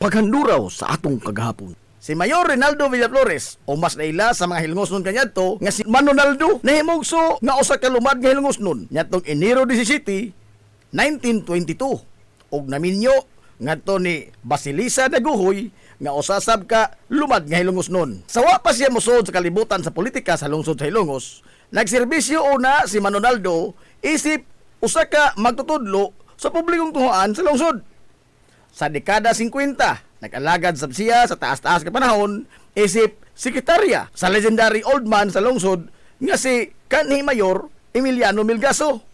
Paghanduraw sa atong kagahapon. Si Mayor Rinaldo Villaflores o mas naila sa mga hilongosnon kanyadto nga si Manonaldo nahimugso nga usa ka lumad nga hilongosnon nyatong Enero 17, 1922 og naminyo ngadto ni Basilisa Daguhoy nga usasab ka lumad nga hilongosnon. Sawa pa siya mosod sa kalibutan sa politika sa lungsod sa Hilongos, nagserbisyo una si Manonaldo isip usa ka magtutudlo sa publikong tuhoan sa lungsod. Sa dekada 50, nag-alagad sab siya sa taas-taas ka panahon isip sekretarya sa legendary old man sa lungsod nga si kanhi Mayor Emiliano Melgaso.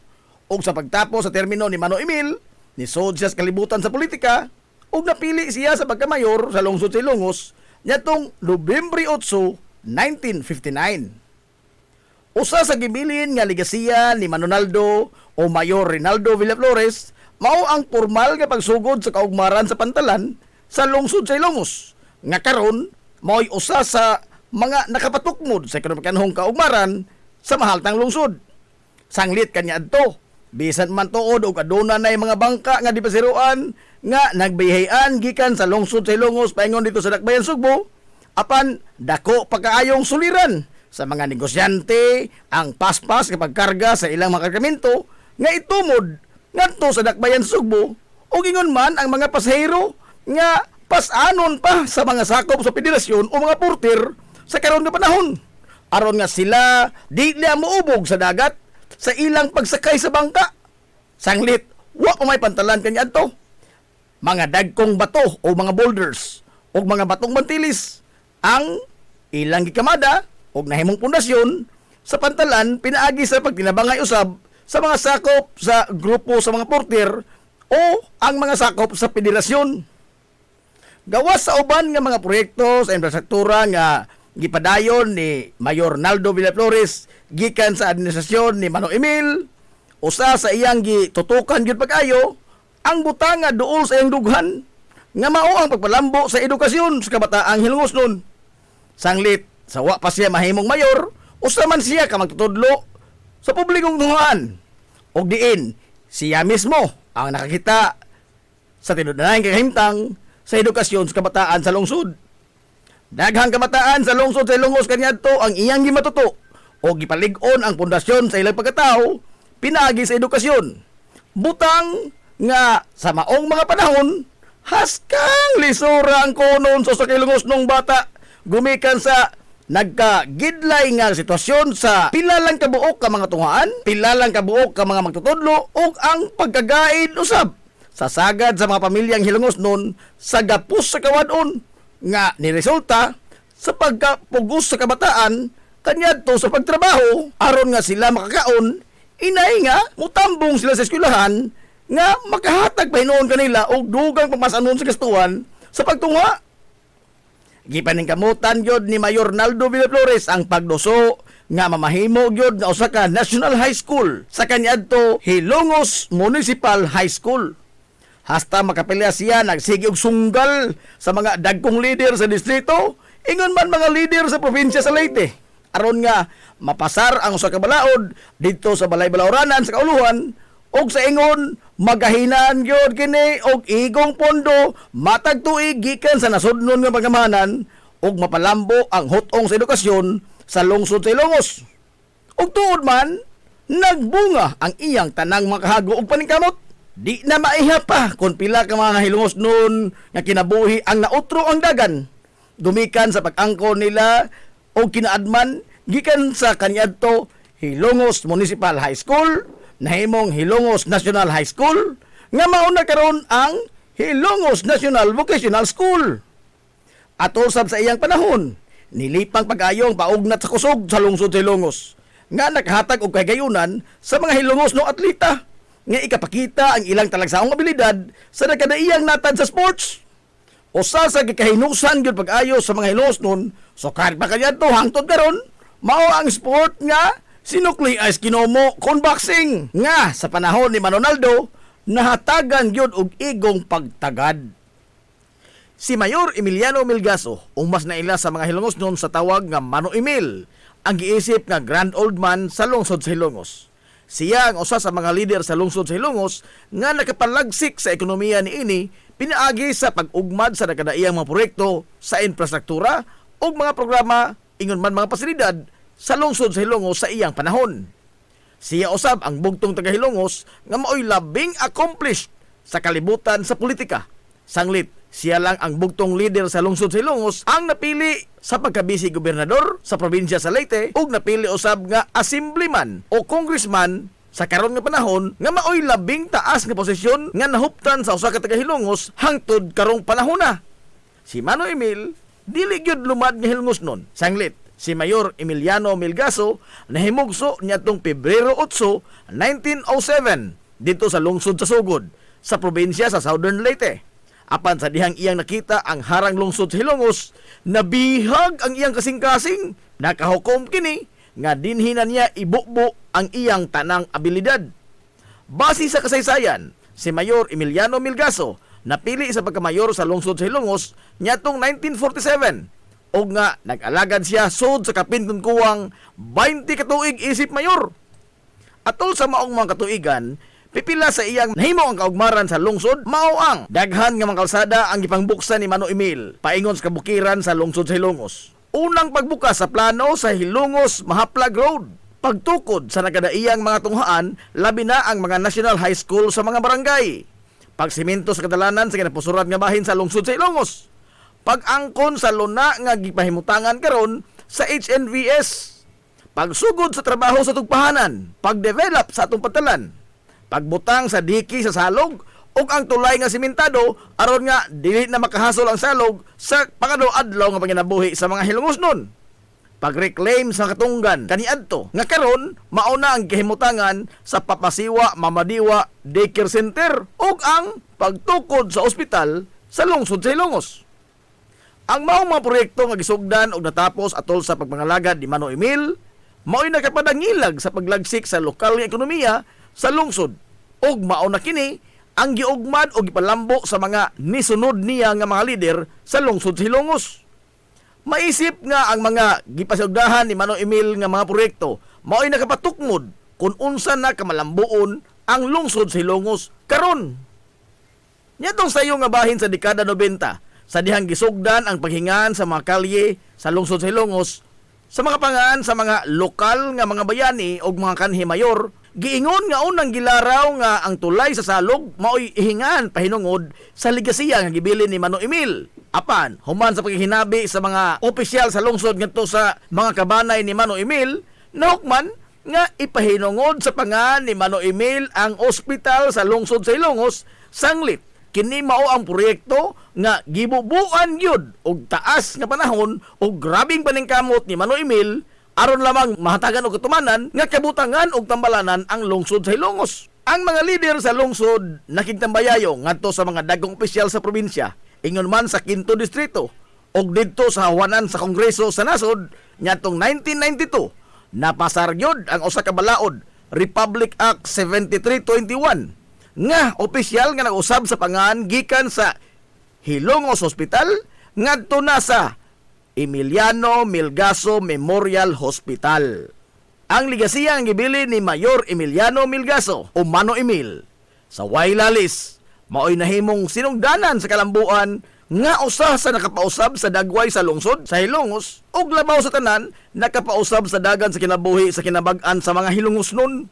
Ug sa pagtapos sa termino ni Mano Emil, nisod siya sa kalibutan sa politika ug napili siya sa pagkamayor sa lungsod sa Ilongos nyatong Nobyembre 8, 1959. Usa sa gibilin nga ligasiya ni Manonaldo o Mayor Rinaldo Villaflores mao ang formal nga pagsugod sa kaugmaran sa pantalan sa lungsod sa Ilongos nga karon mao'y usa sa mga nakapatukmod sa ekonomikanhong kaugmaran sa mahaltang lungsod. Sanglit kanya adto, bisan man tuod og aduna nay mga bangka nga dipasiruan nga nagbiyahean gikan sa lungsod sa Ilongos paingon dito sa Dakbayan Sugbo, apan dako pa kaayong suliran sa mga negosyante ang paspas kapag karga sa ilang mga kargamento nga itumod ngadto sa Dakbayan Sugbo o gingon man ang mga pasahero nga pasanon pa sa mga sakop sa federasyon o mga porter sa karon nga panahon aron nga sila di na moubog sa dagat sa ilang pagsakay sa bangka. Sanglit wa pa may pantalan kanya adto, mga dagkong bato o mga boulders o mga batong mantilis ang ilang gikamada o nahimong pundasyon sa pantalan pinaagi sa pagtinabangay usab sa mga sakop sa grupo sa mga porter o ang mga sakop sa federasyon. Gawas sa uban nga mga proyekto sa infrastruktura nga gipadayon ni Mayor Naldo Villaflores gikan sa administrasyon ni Manong Emil, usa sa iyang gitutukan gyud pag-ayo ang butang nga duol sa iyang dughan nga mao ang pagpalambo sa edukasyon sa kabataang Hilongosnon. Sanglit sa wa pa siya mahimong mayor, usa man siya ka magtutudlo sa publikong tuhoan og diin siya mismo ang nakakita sa tinudnayan kahimtang sa edukasyon sa kabataan sa lungsod. Daghang kabataan sa lungsod sa Ilongos kaniadto ang iyang gimatuto o gipalig-on ang pundasyon sa ilang pagkatao pinaagi sa edukasyon. Butang nga sa maong mga panahon haskang lisura ang konon sa Ilongos nung bata gumikan sa nagkagidlay nga sitwasyon sa pilalang kabuok ka mga tungaan, pilalang kabuok ka mga magtutudlo ug ang pagkagaid usab sa sagad sa mga pamilyang Hilongosnon sa gapos sa kawadon nga niresulta sa pagkapugos sa kabataan kanyadto sa pagtrabaho aron nga sila makakaon, inay nga mutambong sila sa eskwelahan nga makahatag pa hinuon kanila og dugang pamasanon sa gastuhan sa pagtungha. Gipaningkamutan gyud ni Mayor Naldo Villaflores ang pagduso nga mamahimo gyud nga usa ka National High School sa kaniadto Hilongos Municipal High School. Hasta makapilya siya nagsige og sunggal sa mga dagkong leader sa distrito, ingon man mga leader sa probinsya sa Leyte, aron nga mapasar ang usa ka balaod dito sa balay-balawranan sa kauluhan og sa ingon magahinaan gyud kini og igong pondo matag tuig gikan sa nasudnon nga pagamahanan og mapalambo ang hutong sa edukasyon sa lungsod sa Ilongos. Og tuod man nagbunga ang iyang tanang makahago og paningkamot. Di na maiha pa kung pila ka mga Hilongos noon nga kinabuhi ang nautro ang dagan. Dumikan sa pag-angko nila o kinaadman gikan sa kaniadto Hilongos Municipal High School, nahimong Hilongos National High School, nga mauna karon ang Hilongos National Vocational School. At usab sa iyang panahon, nilipang pag-ayong paugnat sa kusog sa lungsod sa Hilongos, nga nakahatag og kagayunan sa mga Hilongos no atleta nga ikapakita ang ilang talagsaong abilidad sa nagkadaiyang natad sa sports. Usa sa gikahinusan gyud pag-ayo sa mga Hilongos nun, so kahit pa kaniadto hangtod karon, mao ang sport nga sinukli as kinomo kon boxing nga sa panahon ni Manonaldo nahatagan gyud og igong pagtagad. Si Mayor Emiliano Melgaso, mas naila sa mga Hilongos nun sa tawag nga Mano Emil, ang giisip nga Grand Old Man sa lungsod sa Hilongos. Siya ang usa sa mga leader sa lungsod sa Hilongos nga nakapalagsik sa ekonomiya niini pinaagi sa pag-ugmad sa nakadaiyang mga proyekto sa infrastruktura o mga programa ingon man mga pasilidad sa lungsod sa Hilongos sa iyang panahon. Siya usab ang bugtong taga Hilongos nga maoy labing accomplished sa kalibutan sa politika. Sanglit, siya lang ang bugtong leader sa lungsod sa Hilongos ang napili sa pagkabisi gobernador sa probinsya sa Leyte ug napili usab nga assemblyman o congressman sa karon nga panahon nga maoy labing taas nga posisyon nga nahuptan sa usa ka taga Hilongos hangtod karong panahona. Si Mano Emil dili gyud lumad nga Hilongos nun. Sanglit, si Mayor Emiliano Milgaso nahimugso niadtong Pebrero 8, 1907 dito sa lungsod sa Sugod sa probinsya sa Southern Leyte. Apan sa dihang iyang nakita ang harang lungsod sa Hilongos, nabihag ang iyang kasing-kasing. Nakahukom kini nga dinhinan niya ibukbo ang iyang tanang abilidad. Base sa kasaysayan, si Mayor Emiliano Milgaso napili sa pagkamayor sa lungsod sa Hilongos niadtong 1947 o nga nag-alagad siya sud sa kapin kuwang 20 katuig isip mayor. Atol sa maong mga katuigan, pipila sa iyang nahimo ang kaugmaran sa lungsod, mao ang daghan nga mga kalsada ang gipangbuksan ni Mano Emil paingon sa kabukiran sa lungsod sa Hilongos. Unang pagbukas sa plano sa Hilongos Mahaplag Road, pagtukod sa nakadaiyang mga tunghaan, labi na ang mga National High School sa mga barangay, pagsimento sa kadalanan sa kinapusuran nga bahin sa lungsod sa Hilongos, pag-angkon sa luna nga gipahimutangan karon sa HNVS, pagsugod sa trabaho sa tugpahanan, pag-develop sa atong pantalan, pagbutang sa diki sa salog ug ang tulay nga simentado aron nga dili na makahasol ang salog sa pangado-adlaw nga panginabuhi sa mga Hilongosnon. Pag-reclaim sa katunggan kaniadto nga karon mao na ang kahimutangan sa Papasiwa Mamadiwa Daycare Center ug ang pagtukod sa ospital sa lungsod sa Hilongos. Ang maong mga proyekto nga gisugdan ug natapos atol sa pagpangalagad ni Mano Emil mao'y nakapadangilag sa paglagsik sa lokal nga ekonomiya sa lungsod ug mao na kini ang giugmad o gipalambo sa mga nisunod niya nga mga lider sa lungsod sa Hilongos. Maisip nga ang mga gipasugdahan ni Mano Emil nga mga proyekto mao'y nakapatukmod kung unsa na kamalambuon ang lungsod sa Hilongos karon. Nyatong sayo nga bahin sa dekada 90 sa dihang gisugdan ang paghingan sa mga kalye sa lungsod sa Hilongos sa mga pangaan sa mga lokal nga mga bayani o mga kanhi mayor, giingon nga unang gilaraw nga ang tulay sa salog mao'y ihingan pahinungod sa ligasiya nga gibilin ni Mano Emil. Apan, human sa paghihinabi sa mga opisyal sa lungsod ngadto sa mga kabanay ni Mano Emil, nahukman nga ipahinungod sa pangan ni Mano Emil ang ospital sa lungsod sa Hilongos. Sanglit, kini mao ang proyekto nga gibubuan gyud og taas nga panahon og grabing paningkamot ni Mano Emil aron lamang mahatagan og katumanan nga kabutangan og tambalanan ang lungsod sa Hilongos. Ang mga lider sa lungsod nakigtambayayo ngadto sa mga dagkong opisyal sa probinsya, ingon man sa 5th distrito og didto sa hawanan sa Kongreso sa nasod ngadtong 1992. Napasar gyud ang usa ka balaod, Republic Act 7321, nga opisyal nga nag-usab sa pangan gikan sa Hilongos Hospital ngadto na sa Emiliano Milgaso Memorial Hospital. Ang ligasiya ang gibili ni Mayor Emiliano Milgaso o Mano Emil sa Wailalis mao'y nahimong sinungdanan sa kalambuan nga usa sa nakapausab sa dagway sa lungsod sa Hilongos ug labaw sa tanan nakapausab sa dagan sa kinabuhi sa kinabag-an sa mga Hilongosnon.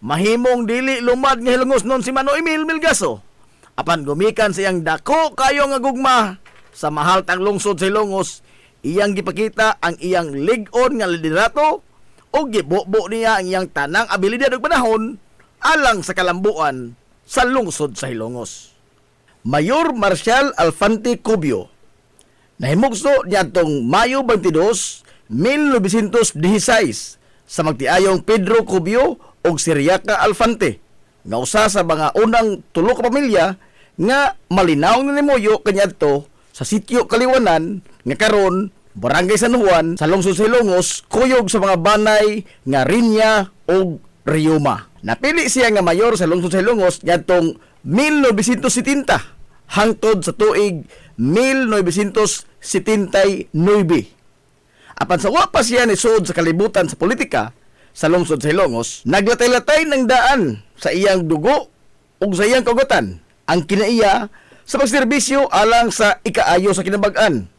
Mahimong dili lumad nga Hilongosnon si Mano Emil Milgaso. Apan gumikan siyang dako kayo nga gugma sa mahaltang lungsod sa Hilongos, iyang gipakita ang iyang lig-on nga liderato o gibubo niya ang iyang tanang abilidad ug panahon alang sa kalambuan sa lungsod sa Hilongos. Mayor Marcial Alfante Cubio nahimugso niadtong Mayo 22, 1916 sa magtiayong Pedro Cubio og Siriaca Alfante nga usa sa mga unang tulo ka pamilya nga malinaw na nimuyo kaniadto sa sitio Kaliwanan nga karon Barangay San Juan sa lungsod sa Hilongos kuyog sa mga banay nga Rinya ug Rioma. Napili siya nga mayor sa lungsod sa Hilongos ngadtong 1970 hangtod sa tuig 1979. Apan sa wa pa siya nisud sa kalibutan sa politika sa lungsod sa Hilongos, naglatay-latay ng daan sa iyang dugo ug sa iyang kagutан. Ang kinaiya sa pagserbisyo alang sa ikaayo sa kinabag-an.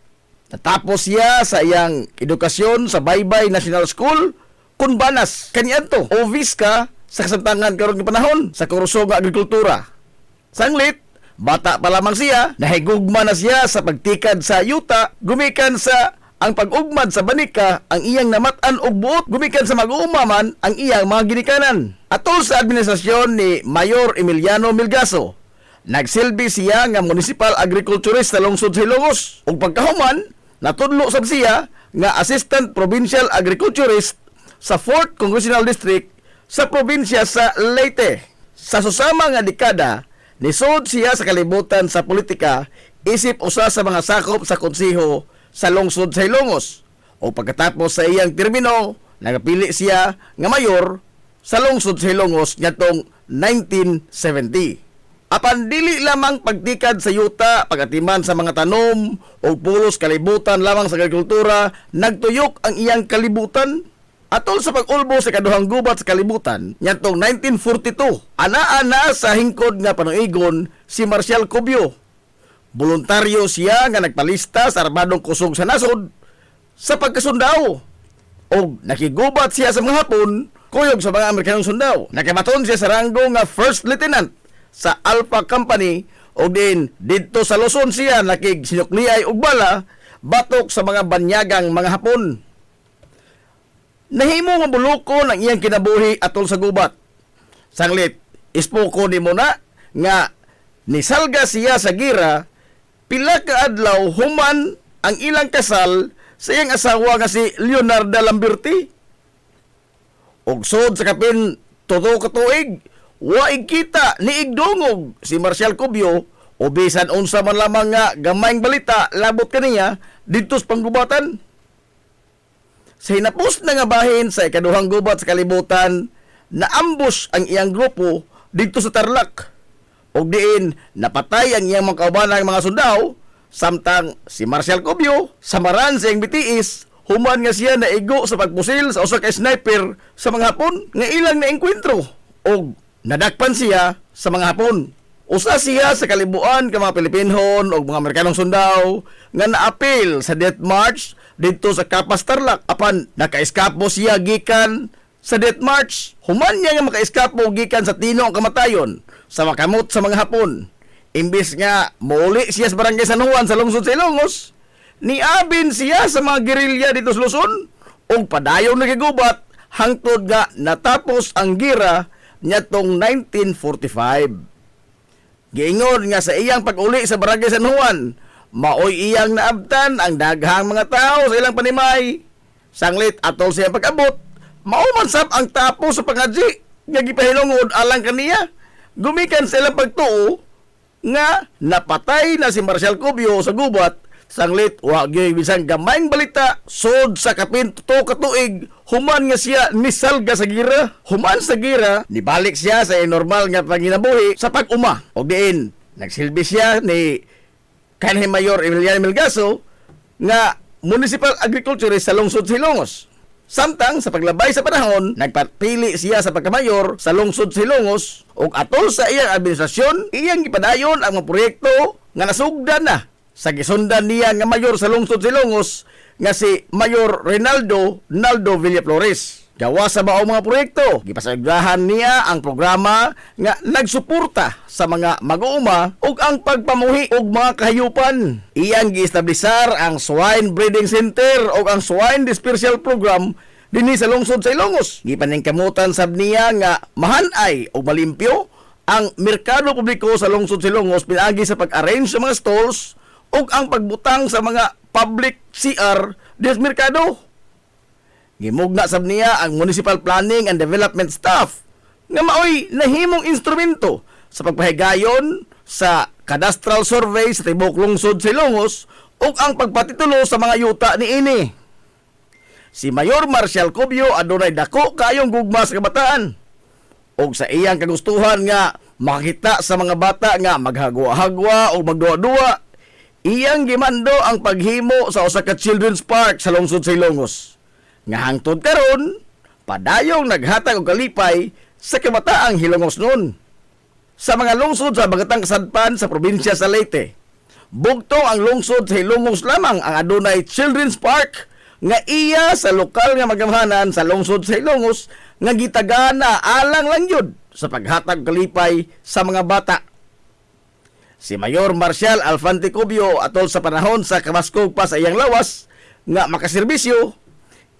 Natapos siya sa iyang edukasyon sa Baybay National School, Kunbanas, kaniadto, o Visca sa kasamtangan karon nga panahon sa kurso nga agrikultura. Sanglit, bata pa lamang siya, nahigugma na siya sa pagtikad sa yuta, gumikan sa ang pag-ugmad sa banika ang iyang namatan og buot, gumikan sa mag-uumaman ang iyang mga ginikanan. Atol sa administrasyon ni Mayor Emiliano Milgaso, nagsilbi siya nga municipal agriculturist sa lungsod sa Ilongos. Ug pagkahuman, natudlo sab siya nga assistant provincial agriculturist sa 4th Congressional District sa probinsya sa Leyte. Sa susama nga dekada, nisod siya sa kalibutan sa politika isip usa sa mga sakop sa konseho sa lungsod sa Ilongos. O pagkatapos sa iyang termino, nagapili siya nga mayor sa lungsod sa Ilongos ngadtong 1970. Apan dili lamang pagtikad sa yuta, pagatiman sa mga tanom o pulos kalibutan lamang sa agrikultura, nagtuyok ang iyang kalibutan. Atol sa pag-ulbo sa kaduhang gubat sa kalibutan, ngadtong 1942, ana-ana sa hingkod nga panuigon si Marcial Cubio. Voluntaryo siya nga nagpalista sa armadong kusog sa nasod sa pagkasundao. O nakigubat siya sa mga Hapon, kuyog sa mga Amerikanong sundao. Nakabaton siya sa ranggo nga First Lieutenant sa Alpha Company o din dito sa Luzon siya nakigsinukliay og bala batok sa mga banyagang mga Hapon. Nahimo nga bulukon ang iyang kinabuhi atol sa gubat. Sanglit, ispoko ni mo na nga nisalga siya sa gira pila ka adlaw human ang ilang kasal sa iyang asawa nga si Leonarda Lamberti. Og sod sa kapin todo ka tuig, waig kita ni igdungog si Marcial Cubio o bisan unsa man lamang nga gamayng balita labot kaniya didto sa panggubatan. Sa hinapos na nga bahin sa ikaduhang gubat sa kalibutan, naambush ang iyang grupo dito sa Tarlac. Og diin, napatay ang iyang mga kaubanang mga sundao, samtang si Marcial Cubio, samaran sa iyang bitiis, human nga siya naigo sa pagpusil sa usa ka sniper sa mga Hapon nga ilang naengkwentro. Og nadakpan siya sa mga Hapon. Usa siya sa kalibuan ka mga Pilipinhon o mga Amerikanong sundao nga naapil sa death march dito sa Kapas Tarlac. Apan nakaiskapo siya gikan sa death march. Human niya nga makaiskapo gikan sa tino ang kamatayon sa makamot sa mga Hapon. Imbis nga muuli siya sa barangay San Juan sa lungsod sa Ilongos, niabin siya sa mga gerilya dito sa Luzon ug padayon nagigubat hangtod nga natapos ang gira niyatong 1945. Giingon nga sa iyang pag-uli sa barangay San Juan, maoy iyang naabtan ang daghang mga tao sa ilang panimay. Sanglit atol siya pag-abot, maumansap ang tapo sa pangadji nga gipahilungod alang kaniya. Gumikan sa ilang pagtuo nga napatay na si Marcial Cubio sa gubat. Sanglit wa gyud bisan gamayng balita sod sa kapin tuto ka tuig human nga siya nisalga sa gira. Human sa gira, nibalik siya sa normal nga panginabuhi sa pag-uma. Og diin, nagsilbi siya ni kanhi Mayor Emiliano Milgaso nga municipal agriculturist sa lungsod sa Ilongos. Samtang sa paglabay sa panahon, nagpapili siya sa pagkamayor sa lungsod sa Ilongos ug atol sa iyang administrasyon, iyang gipadayon ang mga proyekto nga nasugdan na sa gisundan niya nga mayor sa lungsod sa Ilongos nga si Mayor Reynaldo Naldo Villaflores. Gawa sa maong mga proyekto, gipasagdahan niya ang programa nga nagsuporta sa mga mag-uuma ug ang pagpamuhi og mga kahayupan. Iyang giestablisar ang Swine Breeding Center ug ang Swine Dispersal Program dinhi sa lungsod sa Ilongos. Gipaningkamutan sab niya nga mahanay ug malimpyo ang merkado publiko sa lungsod sa Ilongos pinaagi sa pag-arrange sa mga stalls ug ang pagbutang sa mga public CR des merkado. Gimugna sab niya ang Municipal Planning and Development Staff nga maoy nahimong instrumento sa pagpahigayon sa cadastral survey sa tibuok lungsod sa Ilongos ug ang pagpatitulo sa mga yuta niini. Si Mayor Marcial Cubio adunay dako kayong gugma sa kabataan ug sa iyang kagustuhan nga makita sa mga bata nga maghagwa-hagwa o magduwa-duwa, iyang gimando ang paghimo sa usa ka children's park sa lungsod sa Ilongos. Nga hangtod karon, padayong naghatag og kalipay sa kabataang Hilongos noon. sa mga lungsod sa Bagatang Kasadpan sa probinsya sa Leyte. Bugtong ang lungsod sa Hilongos lamang ang adunay Children's Park nga iya sa lokal nga magamhanan sa lungsod sa Hilongos nga gitagana alang lang yun sa paghatag kalipay sa mga bata. Si Mayor Marcial Alfante Cubio atol sa panahon sa kamaskog pa sa iyang lawas nga makaserbisyo,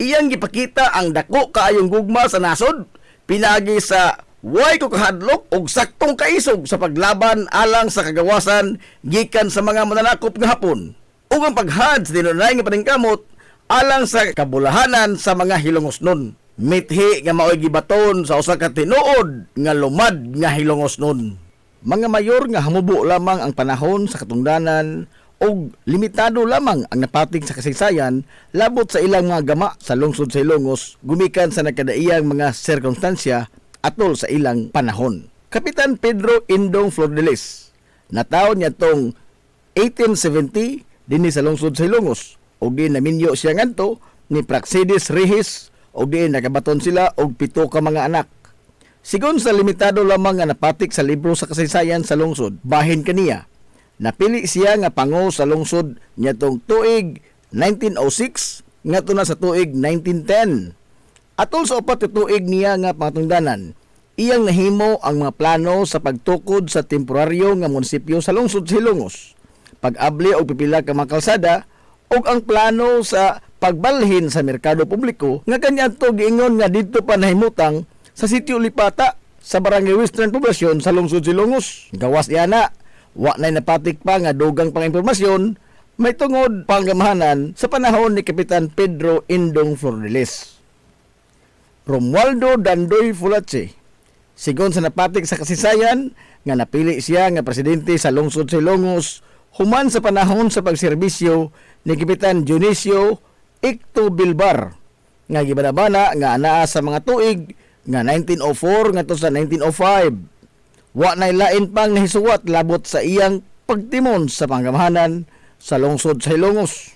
iyang gipakita ang dako kaayong gugma sa nasod pinagi sa way ko kahadlok og saktong kaisog sa paglaban alang sa kagawasan gikan sa mga mananakop nga hapon ug ang paghad sa dinunay nga paningkamot alang sa kabulahanan sa mga Hilongosnon. Mithi nga maoy gibaton sa usa ka tinuod nga lumad nga Hilongosnon. Mga mayor nga hamubo lamang ang panahon sa katungdanan o limitado lamang ang napating sa kasaysayan labot sa ilang mga gama sa lungsod sa Hilongos gumikan sa nakadaiyang mga sirkunstansya atol sa ilang panahon. Kapitan Pedro Indong Flordelis, nataon niya tong 1870 dinhi sa lungsod sa Hilongos og di naminyo siya ngadto ni Praxedis Rehis og di nakabaton sila og 7 ka mga anak. Sigon sa limitado lamang nga napatik sa libro sa kasaysayan sa lungsod, bahin kaniya. Napili siya nga pango sa lungsod nitong tuig 1906 ngadto na sa tuig 1910. Atol sa upat ka tuig niya nga pangatungdanan, iyang nahimo ang mga plano sa pagtukod sa temporaryo nga munisipyo sa lungsod sa Hilongos, pag-abli og pipila ka mga kalsada ug ang plano sa pagbalhin sa merkado publiko nga kaniadto giingon nga didto pa nahimutang sa sitio Lipata sa Barangay Western Poblasyon sa lungsod sa Hilongos. Gawas diana, wa nay napatik pa nga dugang pang impormasyon may tungod panggamahanan sa panahon ni Kapitan Pedro Indong Flordelis. Romualdo Dandoy Fulache, sigon sa napatik sa kasaysayan nga napili siya nga presidente sa lungsod sa Hilongos human sa panahon sa pagserbisyo ni Kapitan Dionisio Icto Bilbar nga gibanabana nga anaa sa mga tuig nga 1904 ngadto sa 1905. Wa nay lain pang nahisuwat labot sa iyang pagtimon sa panggamahanan sa lungsod sa Hilongos.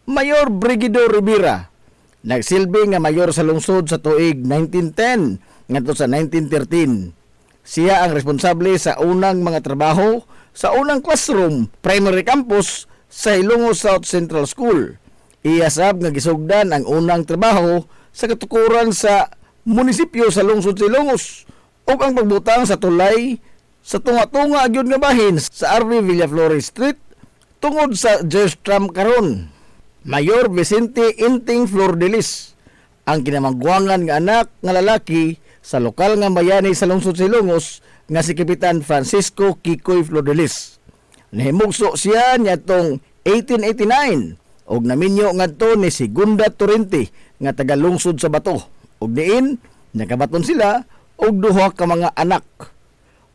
Mayor Brigido Rivera, nagsilbi nga mayor sa lungsod sa tuig 1910 ngadto sa 1913. Siya ang responsable sa unang mga trabaho sa unang classroom primary campus sa Hilongos South Central School. Iyasab nga gisugdan ang unang trabaho sa katukuran sa munisipyo sa lungsod sa Hilongos ug ang pagbutang sa tulay sa tunga-tunga gyud nga bahin sa RV Villaflores Street tungod sa Jerstram karon. Mayor Vicente Inting Flordelis, ang kinamangguangan nga anak nga lalaki sa lokal nga bayani sa lungsod sa Hilongos nga si Kapitan Francisco Kikoy Flordelis. Nahimugso siya nitong 1889 og naminyo ngadto ni Segunda Torrente nga taga lungsod sa Bato. Og diin nakabaton sila og 2 ka mga anak.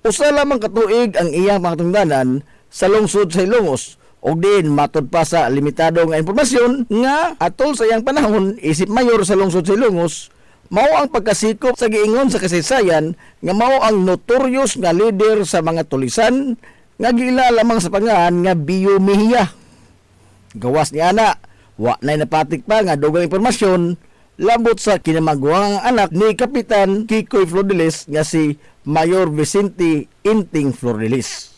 Usa lamang katuig ang iyang pangatungdanan sa lungsod sa Hilongos og diin matud pa sa limitado nga impormasyon nga atol sa iyang panahon isip mayor sa lungsod sa Hilongos mao ang pagkasikop sa giingon sa kasaysayan nga mao ang notorious nga leader sa mga tulisan nga gila lamang sa pangalan nga Bio Mejia. Gawas ni ana, wa nay napatik pa nga dugang impormasyon labot sa kinamangguang anak ni Kapitan Kikoy Flordelis nga si Mayor Vicente Inting Flordelis.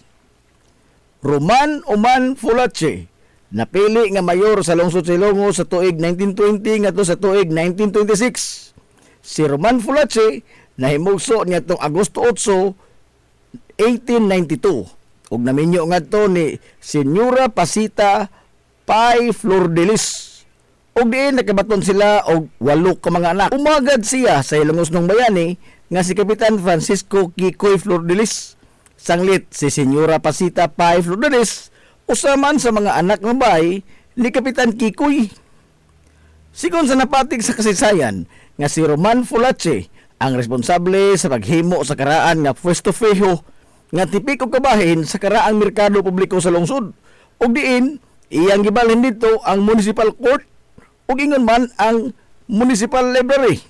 Roman Oman Fulache, napili nga mayor sa lungsod sa Hilongos sa tuig 1920 ngadto sa tuig 1926. Si Roman Fulache nahimugso niadtong Agosto 8, 1892 ug naminyo ngadto ni Senyora Pasita Pai Flordelis. Og diin nakabaton sila og 8 ka mga anak. Umagad siya sa Hilongosnong bayani nga si Kapitan Francisco Kikoy Flordelis. Sanglit si Senyora Pasita Pai Flordelis usaman sa mga anak ng bahay ni Kapitan Kikoy. Sigon sa napatig sa kasaysayan nga si Roman Fulache ang responsable sa paghimo sa karaan nga Puesto Fijo nga tipiko kabahin sa karaang merkado publiko sa lungsod. Og diin iyang gibalhin dito ang municipal court ug ingon man ang municipal library.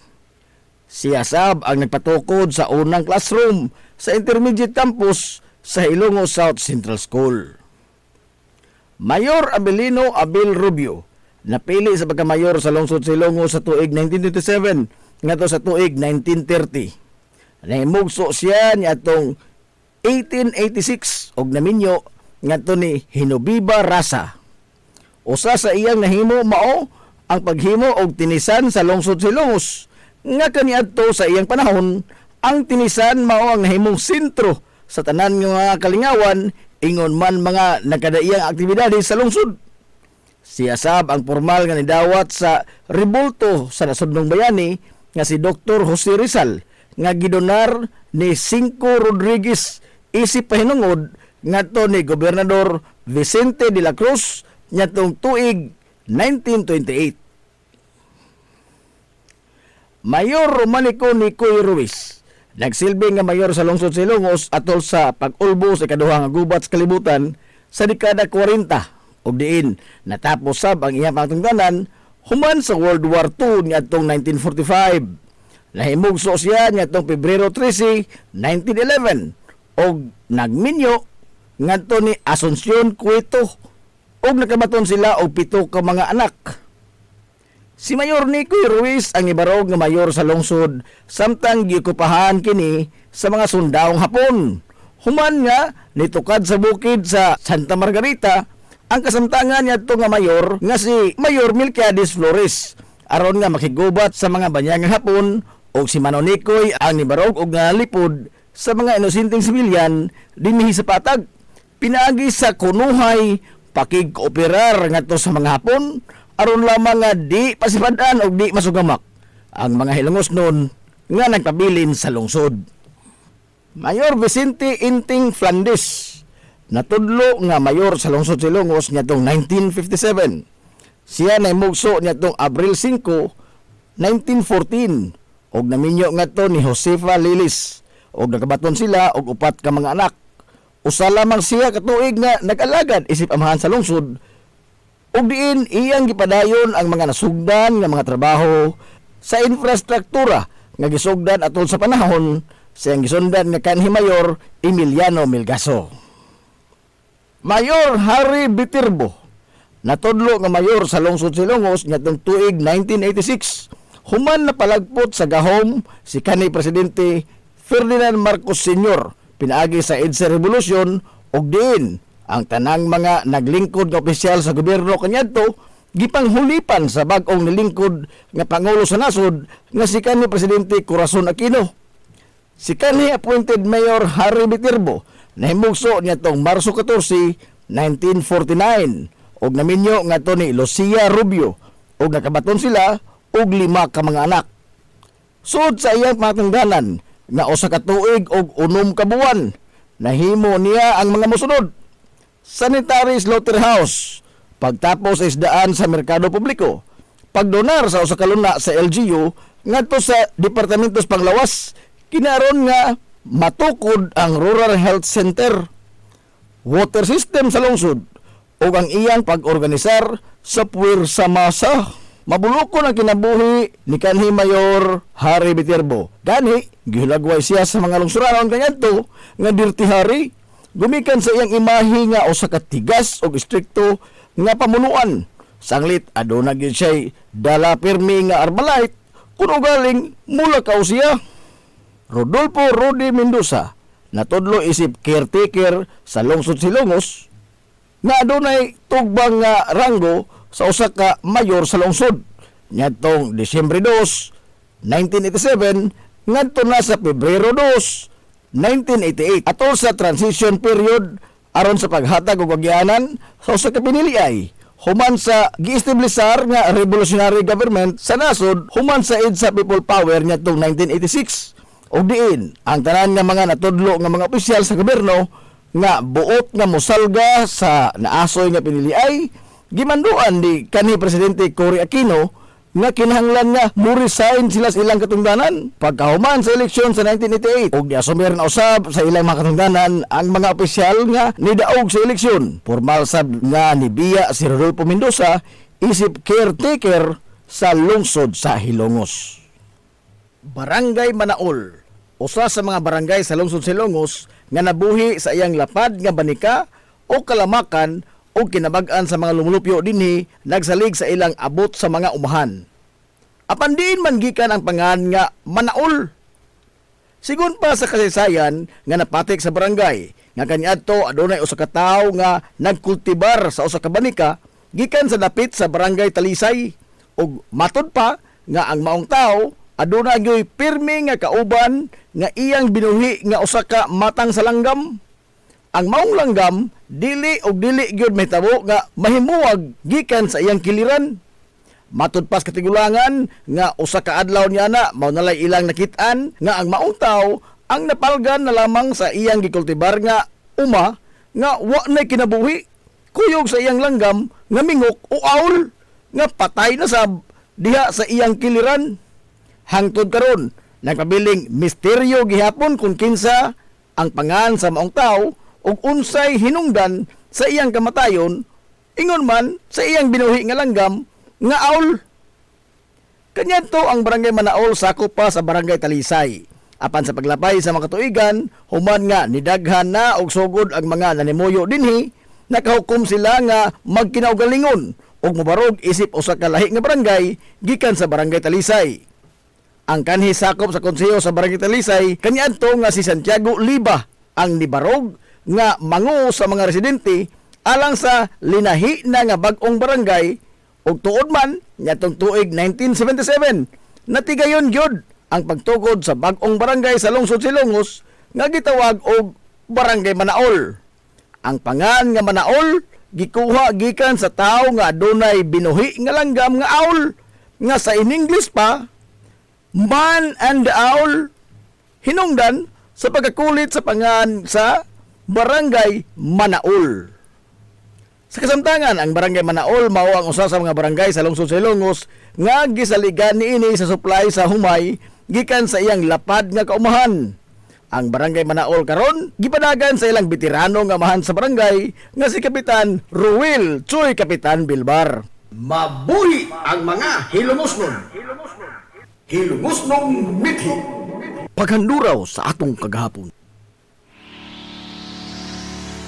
Siya sab ang nagpatukod sa unang classroom sa intermediate campus sa Hilongos South Central School. Mayor Abelino Abel Rubio, napili sa pagkamayor sa lungsod sa Hilongos sa tuig 1927 ngadto sa tuig 1930. Nahimugso siya niadtong 1886 og naminyo ngadto ni Hinobiba Rasa. Usa sa iyang nahimo mao ang paghimo og tinisan sa lungsod Silongos nga kaniadto sa iyang panahon ang tinisan mao ang nahimong sentro sa tanan nga kalingawan ingon man mga nagkadaiyang aktibidades sa lungsod. Siya sab ang formal nga nidawat sa rebulto sa nasudnong bayani nga si Dr. Jose Rizal nga gidonar ni Cinco Rodriguez isip pahinungod ngadto ni Gobernador Vicente de la Cruz ngadtong tuig 1928. Mayor Romanico Nicoy Ruiz nagsilbi nga mayor sa lungsod Silongos atol sa pag-ulbo sa ikaduha nga gubat sa kalibutan sa dekada 40 ug diin natapos sab ang iyang pangtungdanan human sa World War II ngadtong 1945. Nahimugso siya ngadtong Pebrero 13, 1911 og nagminyo ngadto ni Asuncion Cueto og nakabaton sila og 7 ka mga anak. Si Mayor Nicoy Ruiz ang ibarog nga mayor sa lungsod samtang gikupahan kini sa mga sundawong Hapon. Human nga nitukad sa bukid sa Santa Margarita ang kasamtangan ngadto nga mayor nga si Mayor Melquiades Flores aron nga makigubat sa mga banyangang Hapon og si Manong Nicoy ang nibarog og nalipod sa mga inosenteng sibilyan dinhi sa patag. Pinaagi sa kunuhay pakig-operar ngadto sa mga Hapon aron lamang nga di pasipadan og di masugamak ang mga Hilongos noon nga nagpabilin sa lungsod. Mayor Vicente Inting Flandes natudlo nga mayor sa lungsod Silongos ngadtong 1957. Siya nahimugso ngadtong Abril 5, 1914 og naminyo ngadto ni Josefa Lilis og nakabaton sila og 4 ka mga anak. Usa lamang siya katuig nga nag-alagad isip amahan sa lungsod ug diin iyang gipadayon ang mga nasugdan nga mga trabaho sa infrastruktura nga gisugdan atol sa panahon siyang gisundan nga kanhi Mayor Emiliano Melgaso. Mayor Harry Bitirbo natudlo nga mayor sa lungsod Silongos ngadtong tuig 1986. Human na palagpot sa gahom si kanhi Presidente Ferdinand Marcos Sr. pinaagi sa EDSA Revolution og diin ang tanang mga naglingkod nga opisyal sa gobyerno kaniadto gipanghulipan sa bag-ong nilingkod nga pangulo sa nasod nga si kanhi Presidente Corazon Aquino. Si kanhi appointed Mayor Harry Bitirbo nahimugso ngadtong Marso 14, 1949 og naminyo ngadto ni Lucia Rubio og nakabaton sila og 5 ka mga anak. Sud sa iyang patungdanan nga usa ka tuig og 6 ka buwan nahimo niya ang mga mosunod: sanitary slaughterhouse, pagtapos sa isdaan sa merkado publiko, pagdonar sa usa ka luna sa LGU ngadto sa Departamentos Panglawas kinaron nga matukod ang Rural Health Center, water system sa lungsod ug ang iyang pag-organisar sa puwersa masa. Mabulukon ang kinabuhi ni kanhi Mayor Harry Bitirbo. Gani gihulagway siya sa mga lungsuranon kaniadto nga Dirty Harry, gumikan sa iyang imahe nga usa ka tigas ug istrikto nga pamunuan. Sanglit aduna gyud siya dala pirmi nga Armalite kun ugaling mulakaw siya. Rodolfo Rudy Mendoza natudlo isip caretaker sa lungsod Silongos nga adunay tugbang nga ranggo sa usa ka mayor sa lungsod ngadtong Disyembre 2, 1987 ngadto na sa Pebrero 2, 1988 atol sa transition period aron sa paghatag og agyanan sa usa ka piniliay human sa giestablisar nga revolutionary government sa nasod human sa EDSA People Power ngadtong 1986 og diin ang tanan nga mga natudlo nga mga opisyal sa gobyerno nga buot nga mosalga sa naasoy nga piniliay gimanduan ni kanhi Presidente Cory Aquino nga kinahanglan nga mo-resign sila sa ilang katungdanan pagkahuman sa eleksyon sa 1988 ug giasumir na usab sa ilang mga katungdanan ang mga opisyal nga nidaog sa eleksyon. Formal sab nga nibiya si Rodolfo Mendoza isip caretaker sa lungsod sa Hilongos. Barangay Manaol, usa sa mga barangay sa lungsod sa Hilongos nga nabuhi sa iyang lapad nga banika o kalamakan o kinabag-an sa mga lumulupyo dinhi nagsalig sa ilang abot sa mga umahan. Apan diin man gikan ang pangan nga Manaol. Sigun pa sa kasaysayan nga napatik sa barangay, nga kaniadto adunay usa ka tawo nga nagkultibar sa usa ka banika gikan sa dapit sa barangay Talisay. Ug matud pa nga ang maong tawo aduna gyoy pirmi nga kauban nga iyang binuhi nga usa ka matang sa langgam. Ang maong langgam dili gyud mahitabo nga mahimuwag gikan sa iyang kiliran. Matud pas katigulangan nga usa ka adlaw niya na mao nalay ilang nakit-an nga ang maong tawo ang napalgan na lamang sa iyang gikultibar nga uma nga wa nay kinabuhi. Kuyog sa iyang langgam nga mingok o aul nga patay na sab diha sa iyang kiliran. Hangtod karon nagpabiling misteryo gihapon kung kinsa ang pangan sa maong tawo ug unsay hinungdan sa iyang kamatayon, ingon man sa iyang binuhi nga langgam nga aul. Kanyanto ang barangay Manaol sakop pa sa barangay Talisay. Apan sa paglapay sa mga katuigan, human nga nidaghan na og sugod ang mga nanimuyo dinhi, nakahukom sila nga magkinaugalingon ug mobarog isip usa ka lahi nga barangay gikan sa barangay Talisay. Ang kanhi sakop sa konseho sa barangay Talisay kanyanto nga si Santiago Liba ang nibarog nga mangu sa mga residente alang sa linahi na nga bag-ong barangay. Ug tuod man niadtong tuig 1977 natigayon gyud ang pagtukod sa bag-ong barangay sa lungsod Silongos nga gitawag og Barangay Manaol. Ang pangan nga Manaol gikuha gikan sa tawo nga adunay binuhi nga langgam nga aul nga sa in English pa man and the owl, hinungdan sa pagkakulit sa pangan sa Barangay Manaol. Sa kasamtangan, ang Barangay Manaol mao ang usa sa mga barangay sa lungsod Silongos nga gisaligan niini sa supply sa humay gikan sa iyang lapad nga kaumahan. Ang Barangay Manaol karon gipadagan sa ilang veterano nga amahan sa barangay nga si Kapitan Ruel Choy Kapitan Bilbar. Mabuhi ang mga hilumosnon. Hilumosnong mithi. Paghanduraw sa atong kagahapon.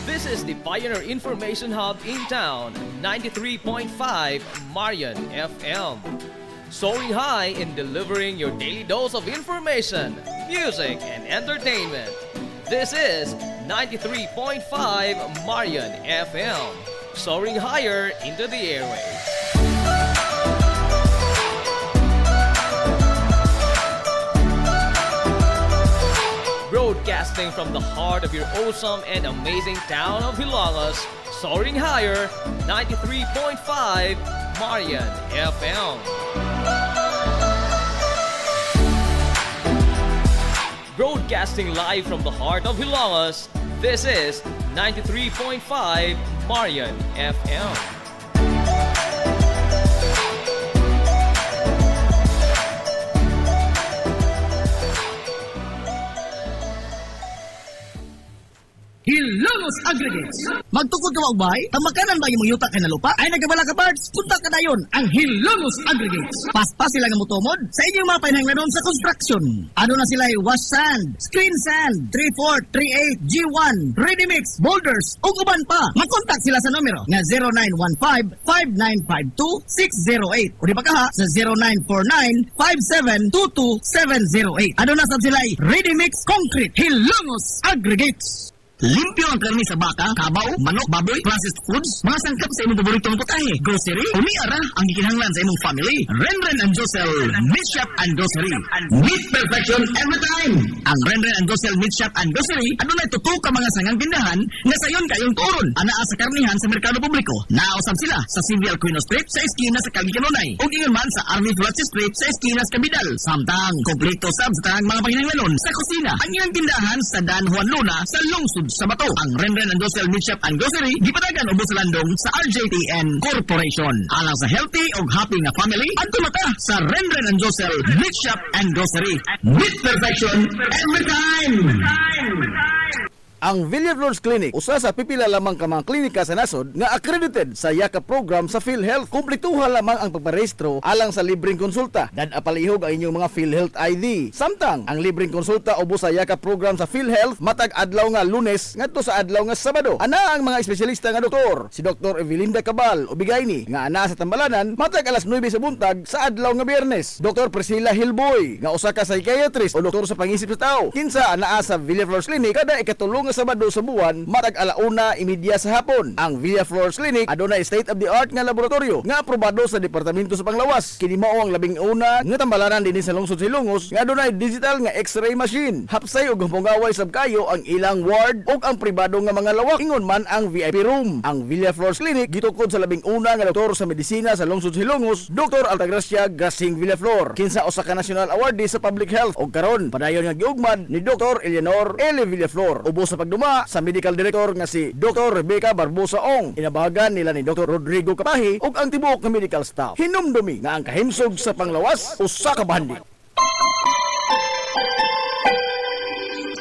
This is the Pioneer Information Hub in town, 93.5 Marian FM. Soaring high in delivering your daily dose of information, music, and entertainment. This is 93.5 Marian FM. Soaring higher into the airwaves. Broadcasting from the heart of your awesome and amazing town of Hilangas, soaring higher, 93.5 Marian FM. Broadcasting live from the heart of Hilangas, this is 93.5 Marian FM. Hilongos Aggregates. Magtukod ka ba ubay? Ang makanan ba yung yuta kay na lupa? Ay nagabala ka parts? Punta ka dayon ang Hilongos Aggregates. Paspas sila nga mutumod sa inyong mga pahinanglanon sa construction. Ano na sila wash sand, screen sand, 34, 38, G1, ready mix, boulders, ug uban pa. Makontak sila sa numero nga 0915-5952-608 o di ba ka ha sa 0949-5722-708. Ano na sab sila ready mix concrete Hilongos Aggregates. Limpyo ang karni sa baka, kabaw, manok, baboy, processed foods, mga sangkap sa imong paboritong putahe, grocery, umiara ang gikinahanglan sa imong family. Renren and Josel Meat Shop and Grocery. Meat perfection every time. Ang Renren and Josel Meat Shop and Grocery, adunay tutok ka mga sangang tindahan nga sayon kayong turon. Anaa sa karnihan sa merkado publiko. Nausab sila sa Civil Quino Street sa eskina sa Kalgikanonay. Ug ingon man sa Army Flats Street sa eskina sa Kabidal. Samtang kompleto sab sa tanang mga panginahanglanon sa kusina. Ang ilang tindahan sa Dan Juan Luna sa lungsod sa Bato. Ang Renren and Josel Meat Shop and Grocery gipadagan ubos sa landong sa RJTN Corporation. Alang sa healthy ug happy nga family, adto mata sa Renren and Josel Meat Shop and Grocery. Meat perfection every time. Ang Villaflores Clinic usa sa pipila lamang ka mga klinika sa nasod nga accredited sa YAKA program sa PhilHealth. Kumpletuha lamang ang pagparehistro alang sa libreng konsulta. Dad-apalihog ang inyong mga PhilHealth ID. Samtang ang libreng konsulta ubos sa YAKA program sa PhilHealth matag adlaw nga Lunes ngadto sa adlaw nga Sabado. Ana ang mga espesyalista nga doktor, si Dr. Evelinda Cabal ubigay ni nga ana sa Tambalanan matag alas 9 sa buntag sa adlaw nga Biyernes. Dr. Priscilla Hilboy nga usa ka psychiatrist o doktor sa pangisip sa tao. Kinsa anaa sa Villaflores Clinic kada ikatulong nga Sabado sa buwan matag alauna imidya sa hapon. Ang Villaflores Clinic adunay state of the art nga laboratorio nga aprobado sa Departamento sa Panglawas. Kini mao ang labing una nga tambalanan dinhi sa lungsod Silongos nga adunay digital nga X-ray machine. Hapsay ug humpungaway sab kayo ang ilang ward ug ang pribado nga mga lawak ingon man ang VIP room. Ang Villaflores Clinic gitukod sa labing una nga doktor sa medisina sa lungsod Silongos, Dr. Altagracia Gasing Villaflor. Kinsa usa ka national awardee sa public health ug karon padayon nga giugmad ni Dr. Eleanor L. Villaflor. Ubos sa pagduma sa medical director nga si Dr. Rebecca Barbosa Ong. Inabahagan nila ni Dr. Rodrigo Kapahi ug ang tibuok nga medical staff. Hinumdumi nga ang kahimsog sa panglawas usa ka bahandi.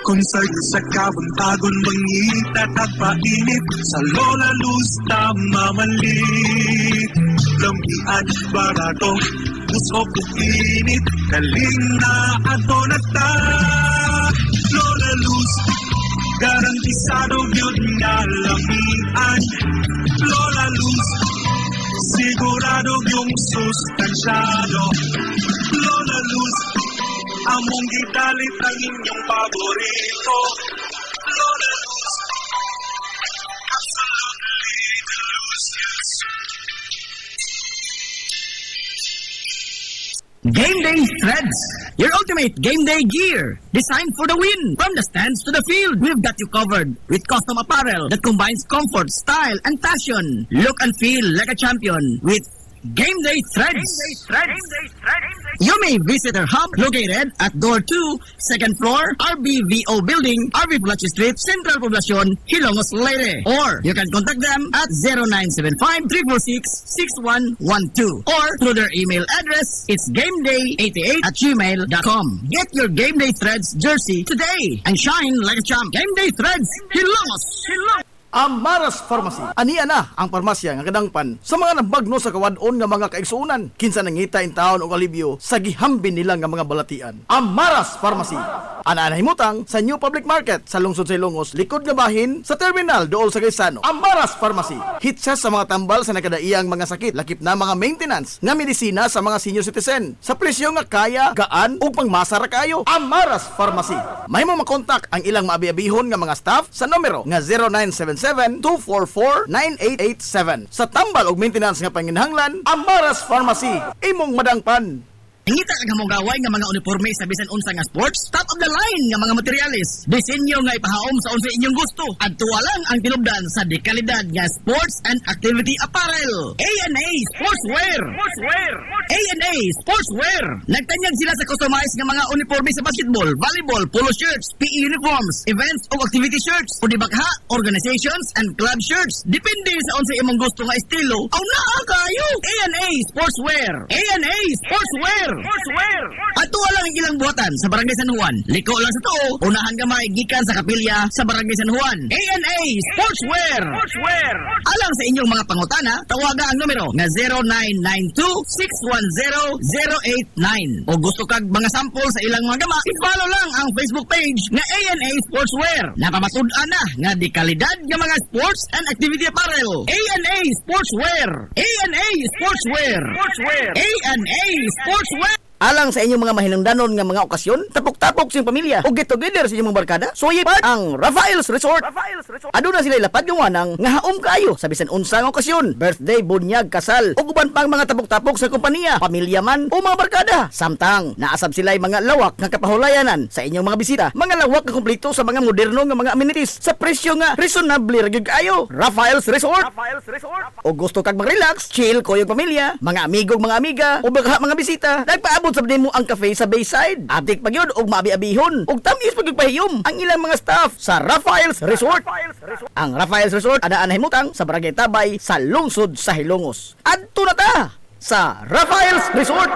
Konsay sa kabuntagon mangita tagpainit sa Lola Luz tamamalit lambian barato usok init kaling na ato na ta Lola Luz garantisado yun nga lamian Lola Luz sigurado yung sustansyado Lola Luz among gidalit ang inyong paborito Lola Luz absolutely delicious. Game Day Threads, your ultimate game day gear, designed for the win. From the stands to the field, we've got you covered with custom apparel that combines comfort, style, and passion. Look and feel like a champion with Game Day Threads. You may visit our hub located at Door 2, second floor, RBVO Building, RV Plaza Street, Central Poblacion, Hilongos, Leyte. Or you can contact them at 0975-346-6112 or through their email address, it's gameday88@gmail.com. Get your Game Day Threads jersey today and shine like a champ. Game Day Threads, Hilongos. Amaras Pharmacy. Ania na ang parmasya nga kadangpan sa mga nabagno sa kawadon nga mga kaigsuunan. Kinsa nangita in taon og alibyo sa gihambin nila nga mga balatian. Amaras Pharmacy. Ana himutang sa New Public Market sa lungsod sa Ilongos, likod nga bahin sa terminal dool sa Gaisano. Amaras Pharmacy. Hitsa sa mga tambal sa nakadaiyang mga sakit, lakip na mga maintenance nga medisina sa mga senior citizen. Sa presyo nga kaya, gaan ug pangmasara kayo. Amaras Pharmacy. Mahimo makontak ang ilang maabi-abihon nga mga staff sa numero nga 0977-244-9887. Sa tambal og maintenance nga panginhanglan, Amaras Pharmacy. Imong madangpan. Ngita ka mong gaway nga mga uniforme sa bisan unsa nga sports, top of the line nga mga materialis. Disenyo nga ipahaom sa unsa inyong gusto. Adto lang ang tinubdan sa dekalidad nga sports and activity apparel. A&A Sportswear. A&A Sportswear. Nagtanyag sila sa customized nga mga uniforme sa basketball, volleyball, polo shirts, PE uniforms, events o activity shirts, o dibagha, organizations and club shirts. Depende sa unsa imong gusto nga estilo. Aw naa kayo. A&A Sportswear. A&A Sportswear. Ato lang ang ilang buhatan sa Barangay San Juan. Liko lang sa to, unahan gamay gikan sa kapilya sa Barangay San Juan. A&A Sportswear. Alang sa inyong mga pangutana, tawaga ang numero nga 0992-610-089. O gusto kag mga sample sa ilang mga gama, i-follow lang ang Facebook page nga A&A Sportswear. Napamatud-an na nga di kalidad nga mga sports and activity apparel. A&A Sportswear. A&A Sportswear. A&A Sportswear. Alang sa inyong mga mahinungdanon nga mga okasyon, tapok-tapok sa inyong pamilya o get together sa inyong mga barkada, suyipad ang Rafael's Resort. Aduna sila lapad nga wanang nga haom kayo sa bisan unsa nga okasyon, birthday, bunyag, kasal, o uban pang mga tapok-tapok sa kompanya, pamilya man o mga barkada. Samtang naasab sila mga lawak nga kapahulayanan sa inyong mga bisita, mga lawak nga kumpleto sa mga moderno nga mga amenities sa presyo nga reasonable ra gyud kayo. Rafael's Resort. O gusto kag mag-relax, chill ko yung pamilya, mga amigog, mga amiga, o baka mga bisita, nagpaabot sa mo ang cafe sa Bayside. Atik pa yun, og maabi-abihon, og tamis pagpahiyom ang ilang mga staff sa Rafael's Resort. Ang Rafael's Resort, adaan himutang sa Barangay Tabay sa lungsod sa Hilongos. Adto na ta sa Rafael's Resort.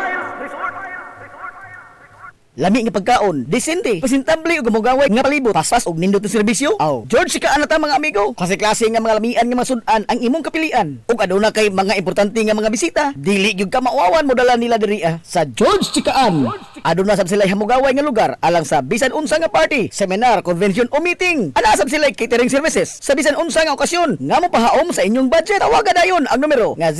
Lami nga pagkaon, disente, presentable ug gamugaway nga palibot, paspas og nindot na serbisyo. Aw, George Chikaan na ta mga amigo. Klase-klase nga mga lamian nga mga sudan ang imong kapilian. Ug aduna kay mga importante nga mga bisita, dili gyud ka mauawan mo dala nila diri sa George Chikaan. Aduna sab sila hamugaway nga lugar alang sa bisan unsa nga party, seminar, convention o meeting. Ana sab sila catering services sa bisan unsa nga okasyon nga mo pahaom sa inyong budget. Tawagan dayon ang numero nga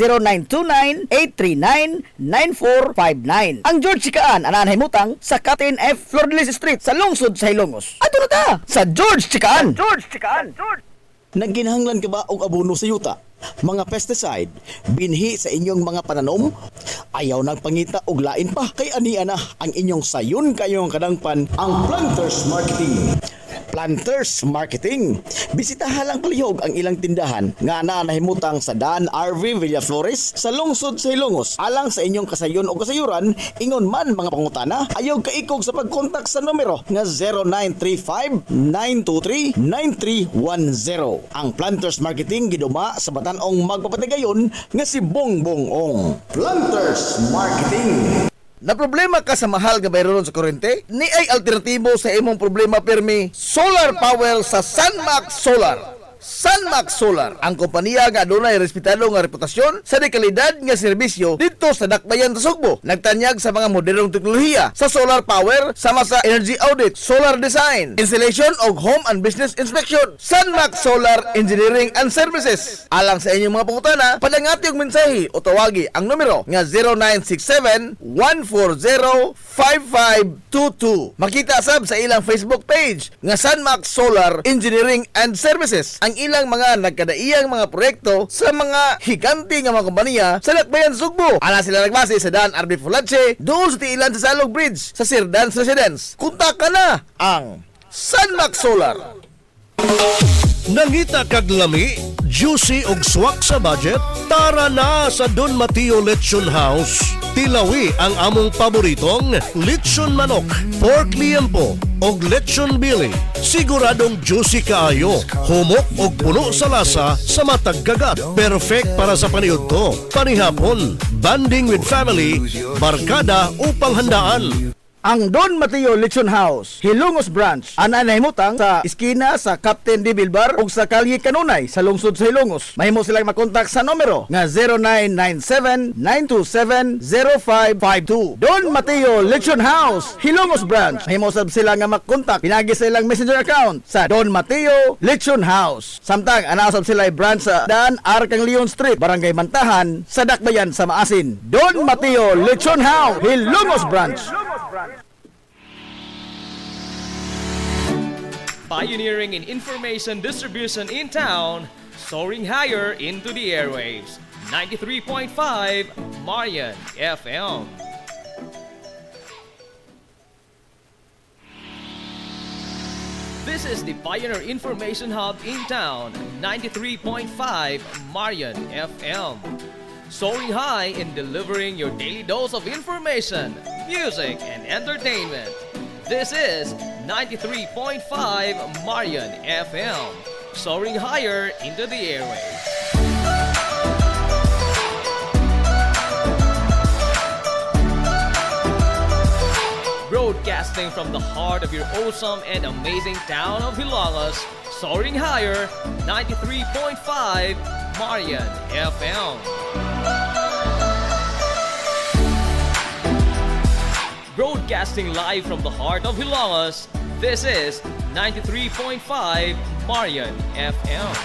0929-839-9459. Ang George Chikaan ana himutang sa Captain F. Flordelis Street sa lungsod sa Hilongos. Ato na ta sa George Chikaan. George Chikaan. Nagginahanglan ka ba og abono sa yuta? Mga pesticide, binhi sa inyong mga pananom? Ayaw nagpangita og lain pa kay aniya na ang inyong sayon kayong kadangpan ang Planters Marketing. Planters Marketing. Bisitahan lang palihog ang ilang tindahan nga nahimutang sa Dan RV Villaflores sa lungsod sa Hilongos. Alang sa inyong kasayon o kasayuran, ingon man mga pangutana, ayaw kaikog sa pagkontak sa numero nga 0935-923-9310. Ang Planters Marketing giduma sa batan-ong magpapatigayon nga si Bongbong Ong. Planters Marketing. Na problema ka sa mahal nga bayronon sa kuryente? Ni ay alternatibo sa imong problema pirmi, solar power sa Sunmax Solar. Sunmax Solar, ang kompanya nga adunay respetado nga reputasyon sa dekalidad nga serbisyo dito sa Dakbayan sa Sugbo. Nagtanyag sa mga modernong teknolohiya sa solar power sama sa energy audit, solar design, installation og home and business inspection. Sunmax Solar Engineering and Services. Alang sa inyong mga pangutana, padangati og mensahe o tawagi ang numero nga 0967-140-5522. Makita sab sa ilang Facebook page nga Sunmax Solar Engineering and Services ang ilang mga nagkadaiyang mga proyekto sa mga higanti nga mga kompanya sa Dakbayan Sugbo. Ana sila nagbase sa Dan RB Fulache, doon sa tiilan sa Salog Bridge sa Sirdans Residence. Kontak na ang Sunmax Solar. Nangita kag lami, juicy ug swak sa budget? Tara na sa Don Mateo Lechon House. Tilawi ang among paboritong lechon manok, pork liempo og lechon bili. Siguradong juicy kaayo, humok og puno sa lasa sa matag kagat. Perfect para sa paniudto, panihapon, banding with family, barkada o panghandaan. Ang Don Mateo Lechon House, Hilongos Branch, ana nahimutang sa iskina sa Captain D. Bilbar ug sa Kalye Kanunay sa lungsod sa Hilongos. Mahimo silang makontak sa numero nga 0997-927-0552. Don Mateo Lechon House, Hilongos Branch. Mahimo sab sila nga makontak pinagi sa ilang messenger account sa Don Mateo Lechon House. Samtang ana sab sila branch sa Dan Arkang Leon Street, Barangay Mantahan sa Dakbayan sa Maasin. Don Mateo Lechon House, Hilongos Branch. Pioneering in information distribution in town, soaring higher into the airwaves. 93.5 Marian FM. This is the Pioneer Information Hub in town, 93.5 Marian FM. Soaring high in delivering your daily dose of information, music, and entertainment. This is 93.5 Marian FM, soaring higher into the airwaves. Broadcasting from the heart of your awesome and amazing town of Hilongos, soaring higher, 93.5 Marian FM. Broadcasting live from the heart of Hilongos, this is 93.5 Marian FM.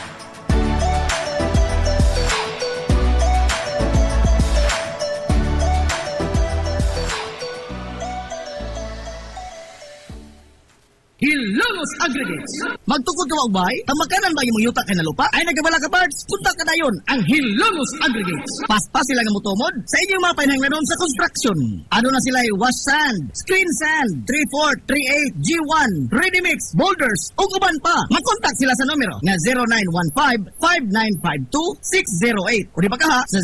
Hilongos Aggregates. Magtukod ka magbay, ang makanan ba yung yuta kay na lupa? Ay nagabala ka parts, punta ka dayon ang Hilongos Aggregates. Paspas sila nga mutumod sa inyong mga panahanglanon sa construction. Ano na sila wash sand, screen sand, 3-4, 3-8, G1, ready mix, boulders, ug uban pa. Magkontak sila sa numero nga 0915-5952-608 o di pa kaha sa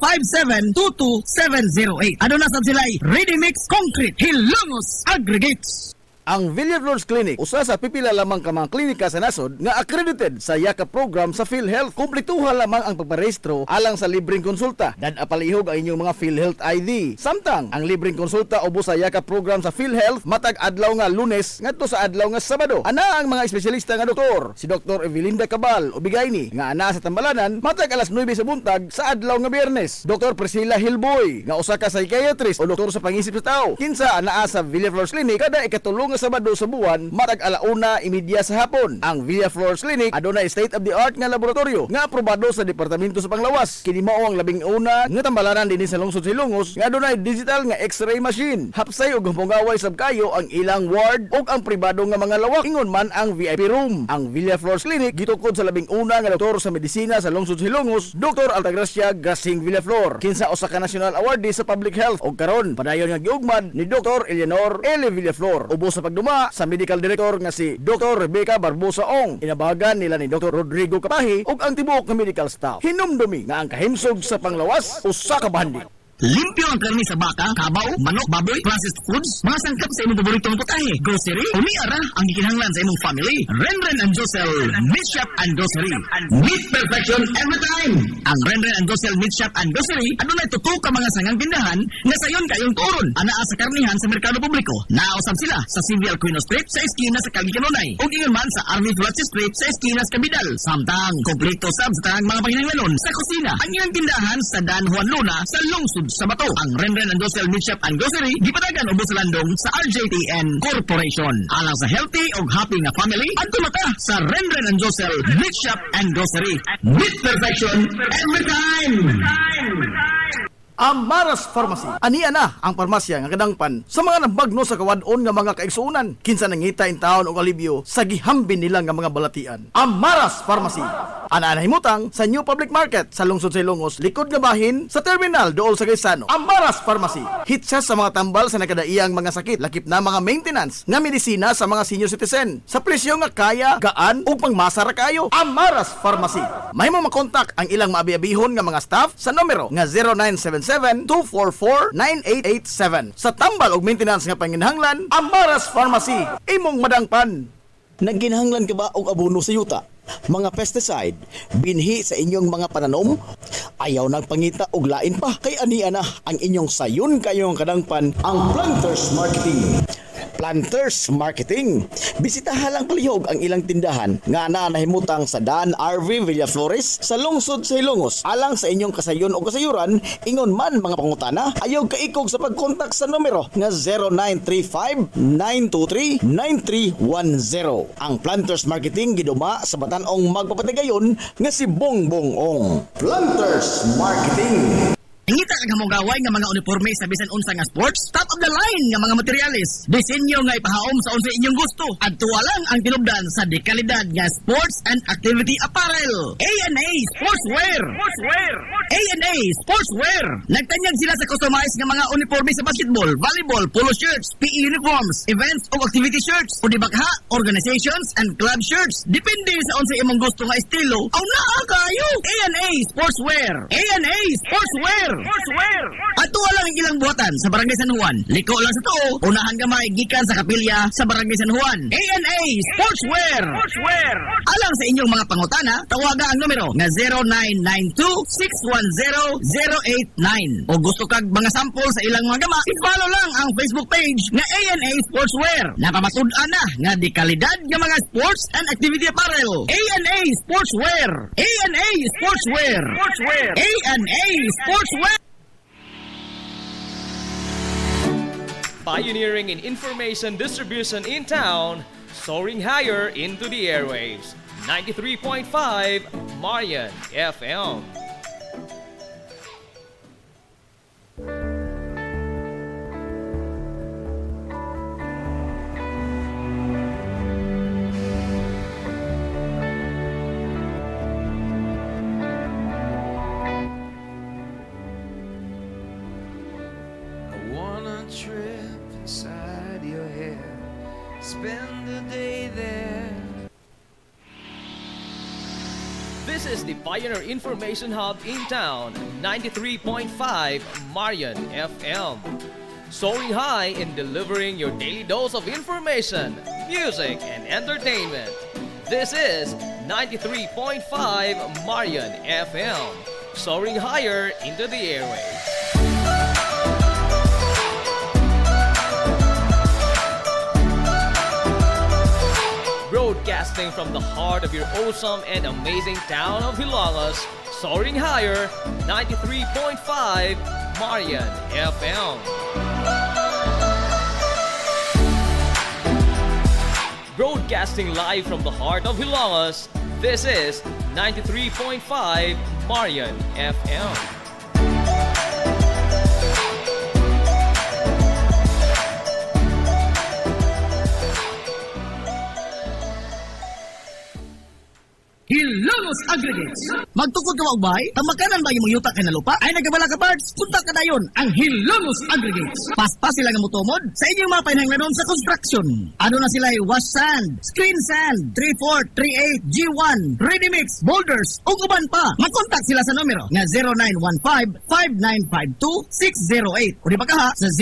0949-5722-708. Ano na sab sila ready mix concrete Hilongos Aggregates. Ang Villaflores Clinic usa sa pipila lamang ka mga klinika sa nasod nga accredited sa YAKA program sa PhilHealth. Kumpletuhan lamang ang pagparehistro alang sa libreng konsulta. Dan apalihog ang inyong mga PhilHealth ID. Samtang ang libreng konsulta ubos sa YAKA program sa PhilHealth matag adlaw nga Lunes ngadto sa adlaw nga Sabado. Ana ang mga espesyalista nga doktor, si Dr. Evelinda Cabal Ubigayni nga ana sa Tambalanan matag alas 9 sa buntag sa adlaw nga Biyernes. Dr. Priscilla Hilboy nga usa ka psychiatrist o doktor sa pangisip sa tao. Kinsa anaa sa Villaflores Clinic kada ikatulong nga Sabado sa buwan matag alauna imidya sa hapon. Ang Villaflores Clinic adunay state of the art nga laboratorio nga aprobado sa Departamento sa Panglawas. Kini mao ang labing una nga tambalanan dinhi sa lungsod Silongos nga adunay digital nga X-ray machine. Hapsay ug humpungaway sab kayo ang ilang ward ug ang pribado nga mga lawak ingon man ang VIP room. Ang Villaflores Clinic gitukod sa labing una nga doktor sa medisina sa lungsod Silongos, Dr. Altagracia Gasing Villaflor. Kinsa usa ka national awardee sa public health ug karon padayon nga giugmad ni Dr. Eleanor L. Villaflor. Ubos sa pagduma sa medical director nga si Dr. Rebecca Barbosa Ong. Inabagan nila ni Dr. Rodrigo Kapahi ug ang tibuok nga medical staff. Hinumdumi nga ang kahimsog sa Panglawas usa ka bahandi. Limpyo ang karni sa baka, kabaw, manok, baboy, processed foods, mga sangkap sa imong paboritong putahe, grocery, umiara ang gikinahanglan sa imong family. Renren and Josel Meat Shop and Grocery. Meat perfection every time. Ang Renren and Josel Meat Shop and Grocery adunay tutok ka mga sangang tindahan nga sayon kayong turon. Anaa sa karnihan sa merkado publiko. Naosab sila sa Civil Aquino Street sa eskina sa Calgicanonay. Ug ingon man sa Army Flatsi Street sa eskina sa Cabidal. Samtang kompleto sab sa tanang mga panginahanglanon sa kusina. Ang ilang tindahan sa Dan Juan Luna sa lungsod sa Bato. Ang Renren and Josel Meat Shop and Grocery gipadagan ubos sa landong sa RJTN Corporation. Alang sa healthy ug happy nga family, adto mata sa Renren and Josel Meat Shop and Grocery. Meat perfection every time. Amaras Pharmacy. Ania na ang parmasya nga kadangpan sa mga nabagno sa kawadon nga mga kaigsuonan. Kinsa nangita in taon og alibyo sa gihambin nila nga mga balatian. Amaras Pharmacy. Ana himutang sa New Public Market sa lungsod sa Ilongos, likod nga bahin sa terminal dool sa Gaisano. Amaras Pharmacy. Hitsa sa mga tambal sa nakadaiyang mga sakit, lakip na mga maintenance nga medisina sa mga senior citizen. Sa presyo nga kaya, gaan ug pangmasara kayo. Amaras Pharmacy. May mo makontak ang ilang maabi-abihon nga mga staff sa numero nga 0977-244-9887. Sa tambal og maintenance nga panginahanglan, Amaras Pharmacy. Imong madangpan. Nagginahanglan ka ba og abono sa yuta? Mga pesticide, binhi sa inyong mga pananom? Ayaw nagpangita og lain pa kay ania na ang inyong sayon kayong kadangpan ang Planters Marketing. Planters Marketing. Bisitahan lang palihog ang ilang tindahan nga nahimutang sa Dan RV Villaflores sa lungsod sa Ilongos. Alang sa inyong kasayon o kasayuran, ingon man mga pangutana, ayaw kaikog sa pagkontak sa numero nga 0935-923-9310. Ang Planters Marketing giduma sa Batanong magpapatigayon nga si Bongbong Ong. Planters Marketing. Ingita kag hamugaway nga mga uniforme sa bisan unsa nga sports, top of the line nga mga materyales. Disenyo nga ipahaom sa unsa inyong gusto. Adtuwa lang ang tinubdan sa dekalidad nga sports and activity apparel. A&A Sportswear. A&A Sportswear. Nagtanyag sila sa customized nga mga uniforme sa basketball, volleyball, polo shirts, PE uniforms, events o activity shirts, o dibagha, organizations and club shirts. Depende sa unsa imong gusto nga estilo. Aw naa kayo. A&A Sportswear. A&A Sportswear. Ato lang ang ilang buhatan sa Barangay San Juan. Liko lang sa to. Unahan gamay gikan sa kapilya sa Barangay San Juan. A&A Sportswear. Alang sa inyong mga pangutana, tawaga ang numero nga 0992-610-089. O gusto kag mga sample sa ilang mga gama, i-follow lang ang Facebook page nga A&A Sportswear. Napamatud-an na nga di kalidad nga mga sports and activity apparel. A&A Sportswear. A&A Sportswear. A&A Sportswear. Pioneering in information distribution in town, soaring higher into the airwaves. 93.5 Marian FM. Trip inside your head, spend the day there. This is the Pioneer Information Hub in town, 93.5 Marian FM. soaring high in delivering your daily dose of information, music, and entertainment. This is 93.5 Marian FM, soaring higher into the airwaves. Broadcasting from the heart of your awesome and amazing town of Hilangas, soaring higher, 93.5 Marian FM. Broadcasting live from the heart of Hilangas, this is 93.5 Marian FM. Hilongos Aggregates. Magtukod ka magbay, ang makanan ba yung yuta kay na lupa? Ay nagabala ka parts, punta ka dayon ang Hilongos Aggregates. Paspas sila nga mutumod sa inyong mga pahinanglanon sa construction. Ano na sila wash sand, screen sand, 3-4, 3-8, G1, ready mix, boulders, ug uban pa. Mag-contact sila sa numero nga 0915-5952-608 o di ba kaha sa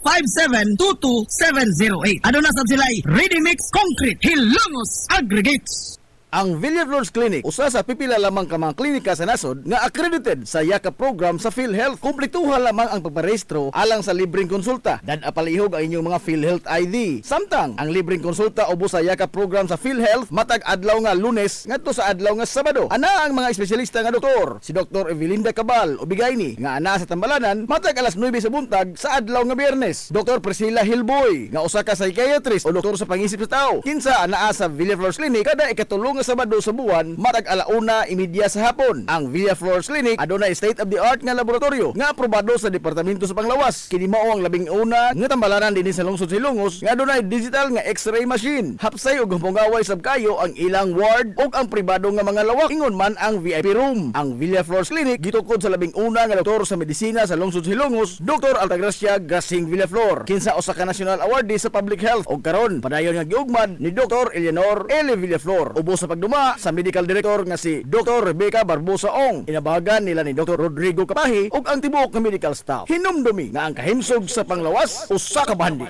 0949-5722-708. Ano na sab sila ready mix concrete Hilongos Aggregates. Ang Villaflores Clinic, usa sa pipila lamang ka mga klinika sa nasod nga accredited sa YAKA program sa PhilHealth. Kumpletuhan lamang ang pagparehistro alang sa libreng konsulta. Dad-apalihog ang inyong mga PhilHealth ID. Samtang ang libreng konsulta ubos sa YAKA program sa PhilHealth matag adlaw nga Lunes ngadto sa adlaw nga Sabado. Ana ang mga espesyalista nga doktor, si Dr. Evelinda Cabal Ubigayni nga ana sa Tambalanan matag alas 9 sa buntag sa adlaw nga Biyernes. Dr. Priscilla Hilboy nga usa ka psychiatrist o doktor sa pangisip sa tao. Kinsa anaa sa Villaflores Clinic kada ikatulong nga Sabado sa buwan matag alauna imidya sa hapon. Ang Villaflores Clinic adunay state of the art nga laboratorio nga aprobado sa Departamento sa Panglawas. Kini mao ang labing una nga tambalanan dinhi sa lungsod Hilongos nga adunay digital nga X-ray machine. Hapsay ug humpungaway sab kayo ang ilang ward ug ang pribado nga mga lawak ingon man ang VIP room. Ang Villaflores Clinic gitukod sa labing una nga doktor sa medisina sa lungsod Hilongos, Dr. Altagracia Gasing Villaflor. Kinsa usa ka national awardee sa public health ug karon padayon nga giugmad ni Dr. Eleanor L. Villaflor. Ubos sa pagduma sa medical director nga si Dr. Rebecca Barbosa Ong. Inabagan nila ni Dr. Rodrigo Kapahi ug ang tibuok nga medical staff. Hinumdumi nga ang kahimsog sa Panglawas usa ka bahandi.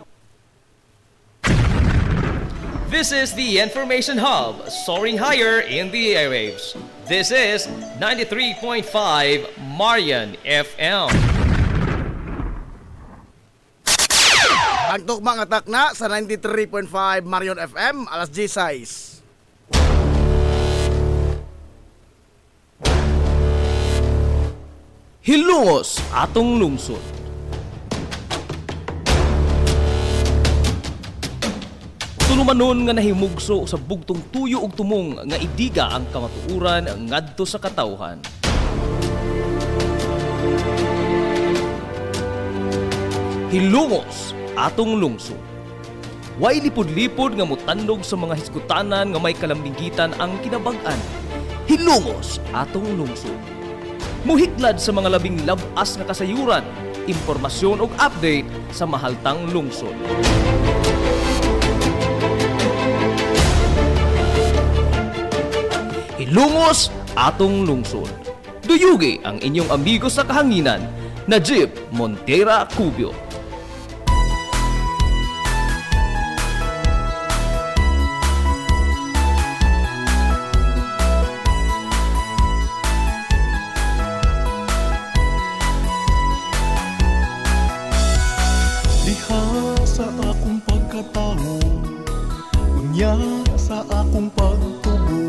This is the Information Hub, soaring higher in the airwaves. This is 93.5 Marian FM. Ang tukmang atak na sa 93.5 Marion FM alas G6. Hilongos atong lungsod. Tulumanon nga nahimugso sa bugtong tuyo ug tumong nga idiga ang kamatuuran ngadto sa katawhan. Hilongos atong lungsod. Way lipod-lipod nga mutandog sa mga hiskutanan nga may kalambigitan ang kinabag-an. Hilongos atong lungsod. Muhiklad sa mga labing labas nga kasayuran, impormasyon ug update sa mahaltang lungsod. Hilongos atong lungsod. Duyugi ang inyong amigo sa kahanginan, Najib Montera Cubio. Diha sa akong pagkatao, unya sa akong pagtubo,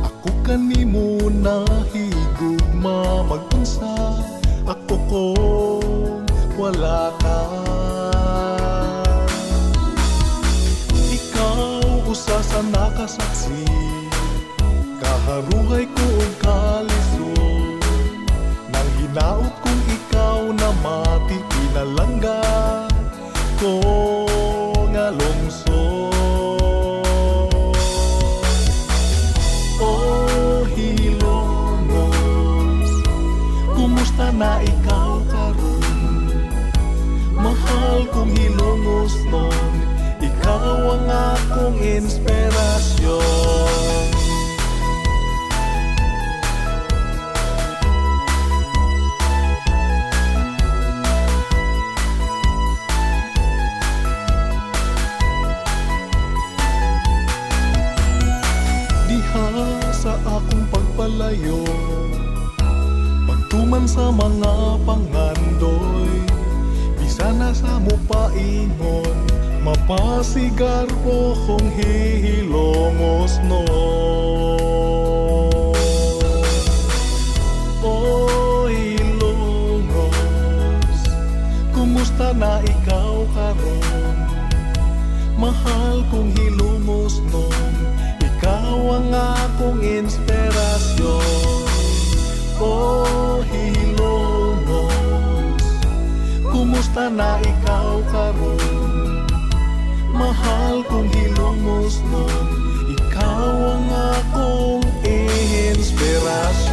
ako kanimo nahigugma mag-unsa, ako kung wala ka. Ikaw usa sa nakasaksi, kaharuhay ko og kalisod, nang hinaot kong ikaw na mati pinalangga ko nga lungsod. Oh Hilongos, kumusta na ikaw karon? Mahal kong Hilongos nun, ikaw ang akong inspirasyon. pagpalayo, pagtuman sa mga pangandoy, bisa na sa mupaingon, mapasigar po kong hihilongos no. O Hilongos, kumusta na ikaw karon? Mahal kong Hilongos nun, ikaw ang akong inspirasyon. O Hilongos, kumusta na ikaw karon? Mahal kong Hilongos nun, ikaw ang akong inspirasyon.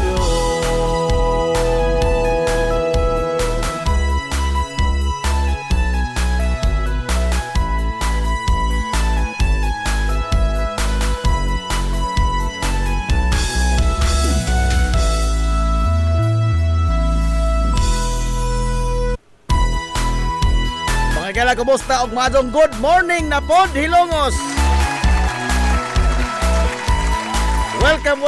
Mga kala, kumusta og madong good morning na pod Hilongos. Welcome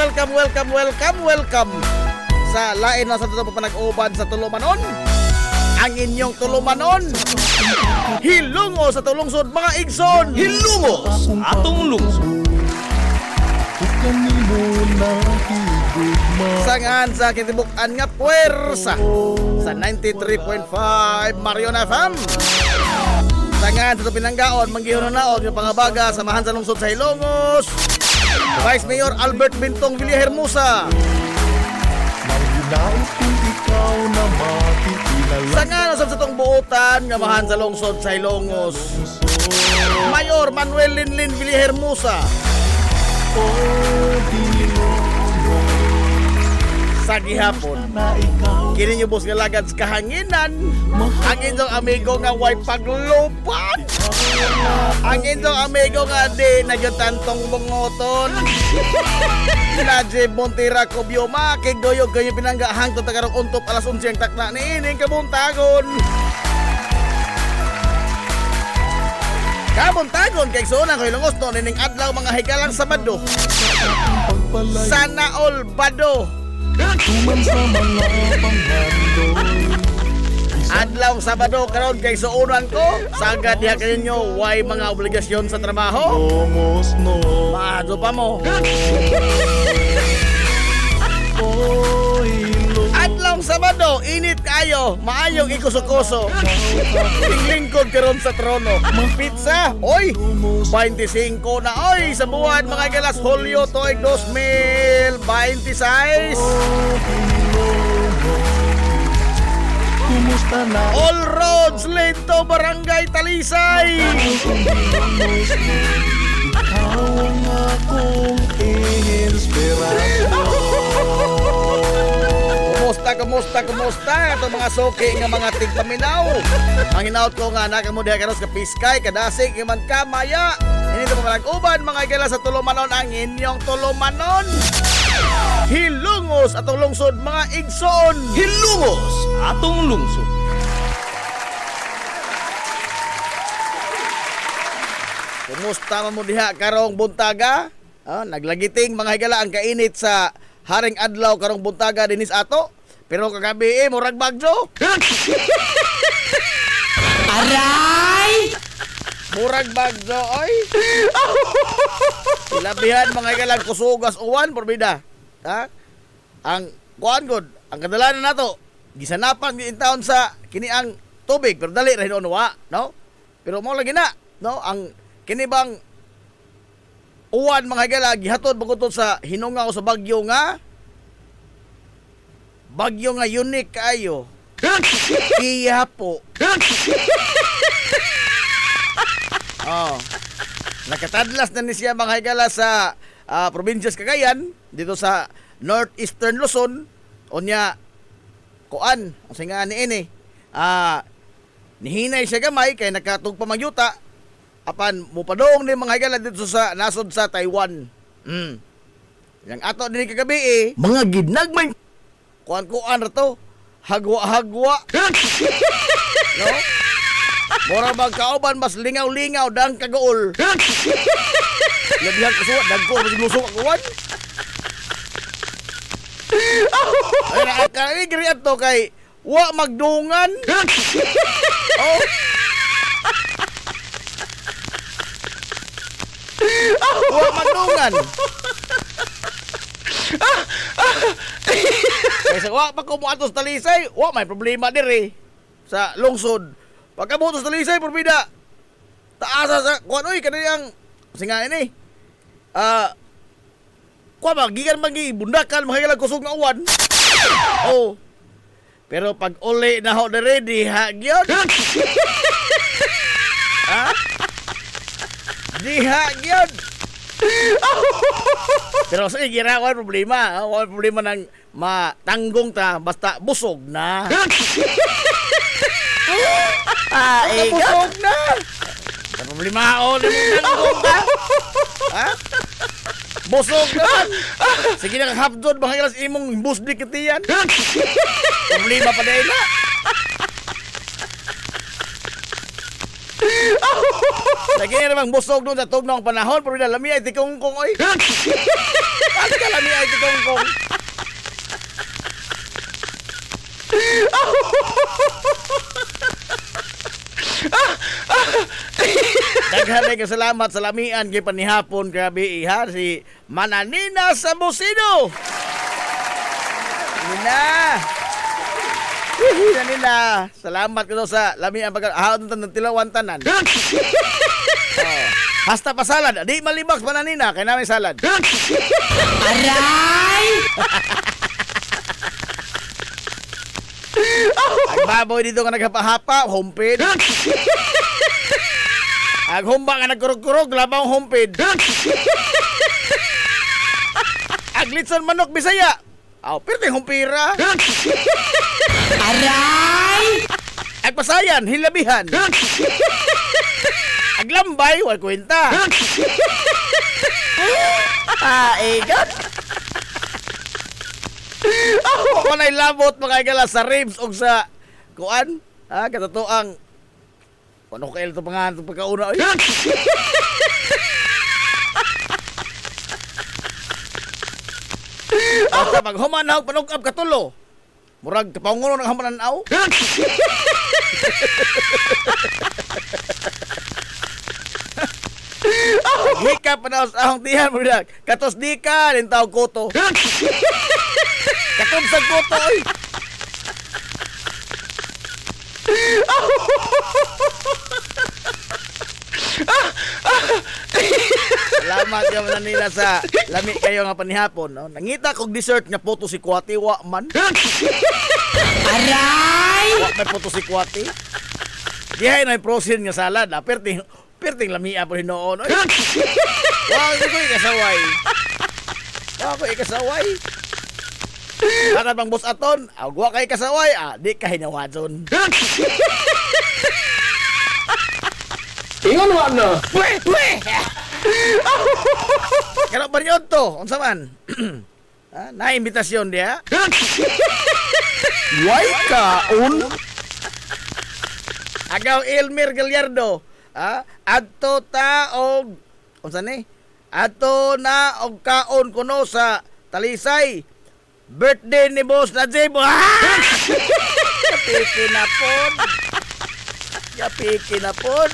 sa lain na sa tutong panag-uban sa Tulumanon. Ang inyong Tulumanon, Hilongos sa tulungsod mga igsoon. Hilungos atong lungsod. Kanino na higugma, Sangan sa kitibuk-an nga puwersa sa 93.5 Marion FM. Sangan sa pinanggaon, manggihon na naon yung pangabaga, samahan sa lungsod sa Hilongos. Vice Mayor Albert Bintong Villahermosa. nanginaot kung ikaw na makikilala. Sangan sa tong buutan, ngamahan sa lungsod sa Hilongos. Mayor Manuel Linlin Villahermosa. O Hilongos, Sa gihapon, na ikaw kini niyo bus nga lagad sa kahanginan. Ang inyong amigo nga way paglupat. Ang inyong amigo nga di nagyutantong bungoton. Nadje Montira Cubio makigdoyog kayo pinangga hangtod tagarong untop alas 11 ang takna ni ining kabuntagon. Kabuntagon kay Sona ko Hilongos no nining adlaw mga higalang Sabado. pagpalay, Sana all bado. tuman sa mga pangandoy. Adlaw Sabado karon kay suunan ko. Sagad diha kaninyo way mga obligasyon sa trabaho. Hilongos no. Maado pa mo. O Hilongos, Adlaw Sabado, init kayo, maayong ikuso-kuso. Lingkod karon sa trono. Pizza, oy, 25 na oy sa buwan mga galas Hulyo tuig 2026. kumusta na All roads lead to Barangay Talisay. ikaw ang akong inspirasyon. Kumusta? Ito mga soki nga mga tigpaminaw. Ang hinaut ko nga nakamo diha karon sa Piskay, Kadasig, Iman Kamaya. Inito pa uban mga igala sa Tulumanon ang inyong Tulumanon. Hilongos atong lungsod mga igsoon. Hilungos atong lungsod. Kumusta man mo diha karong buntaga? Naglagiting mga higala ang kainit sa haring adlaw karong buntaga dinis ato. Pero kagabi murag bagyo. Aray! Murag bagyo oy. Ilabihan mga higala kusugas uwan porbida. Ha? Ang kuan gud, ang kadalanan nato gisanapan gi taon sa kini ang tubig pero dali ra hinuon wa, no? Pero mo lagi na, no? Ang kini bang uwan mga higala gihatod bagutod sa hinunga o sa bagyo nga unique kayo. Iya po. Oh. Nakatadlas na ni siya mga higala sa probinsya sa Cagayan dito sa northeastern Luzon. Unya kuan ang singa ni ini. Nihinay siya gamay kay nakatugpa magyuta. Apan mupadong ni mga higala dito sa nasod sa Taiwan. Yang ato din kagabi mga ginagmay kuan ra to. Hagwa-hagwa. No? Mura magkauban mas lingaw-lingaw dang kagaol. Labihan ko suwa dagko mas lusok ako wan. Ay nakaligri ato kay wa magdungan. Oh. Wa magdungan. Kaysa wa pa ko mo ato sa Talisay, wa may problema diri sa lungsod. Pagka mo ato sa Talisay, porbida. Taasa sa kuan oy kaniyang singa ini. Kuha ba, gigan bundakan, makikalag kusog ng uwan. Oh. Pero pag uli na ho na ready, ha, gyud. Ha? Diha, gyud. Pero sa igira, wala problema. Wala problema ng matanggong ta, basta busog na. Busog na. Wala problema, wala tanggong ta. Ha? Busog naman. Sige na kahapdod, baka ilas imong busdi kitiyan. Problema pa dahil na. Sige na namang busog doon sa tugnaw ang panahon, pero lami ay tikongkong, oy. Ano ka lami ay tikongkong? Daghan ay salamat sa lamian kay panihapon grabe iha si Mananina sa Bosido. Nina. Nina, salamat ko sa lamian pag ahon ng tilawan tanan. Oh. Hasta pa salad, di malibak Mananina kay namin salad. Aray! Ang baboy dito nga naghapa-hapa, humpid. Ang humba nga nagkurog-kurog, labang humpid. Ang litson manok, Bisaya. Aw, perting humpira. Aray! Ang pasayan, hilabihan. Ang lambay, wal kwenta. Igat. Ako na'y labot mga igala sa ribs o sa kuan. Katatoang ano kayo ito mga ito pagkauna. Basta pag humanaw panukab katulo. Murag kapangulo ng hamananaw. Hika pa na sa ahong tiyan mo na. Katos di ka, rin tawag koto. Katong sa koto, oy. Salamat ka man nila sa lami kayo nga panihapon. No? Nangita kong dessert nga puto si Kwati, wa man. Aray! Wa may puto si Kwati. Dihay na yung prosin nga salad. Perting lamia po hinoon. Wow, hindi ko ikasaway. Wow, ko ikasaway. Para bang boss aton, agwa kay kasaway, di ka hinawadson. Ingon wa na. Kano ba niyo to? Unsa man? Na imbitasyon dia. Why kaon? Agaw Elmer Gallardo. Adto ta og unsa ni? Adto na og kaon kuno sa Talisay. Birthday ni Boss Najib. Yapiki na pod. Yapiki na pod.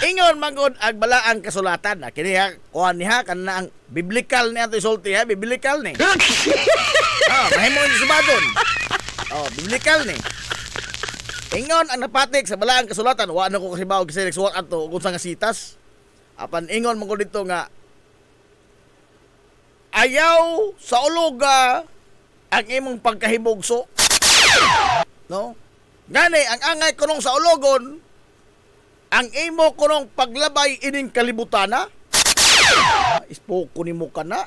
Ingon mangod ag balaang kasulatan. Kini ha, kuhan niya kana ang biblical niya to isulti ha, biblical ni. Mahimo ni subadon. Biblical ni. Ingon ang napatik sa balaang kasulatan, wa na ko kasi baog kasi nagsuwat ato kung sa nga sitas. Apan ingon mangod dito nga ayaw sa uloga ang imong pagkahibugso. No? Gani ang angay kunong sa ulogon ang imo kunong paglabay ining kalibutana. Ispoko nimo kana.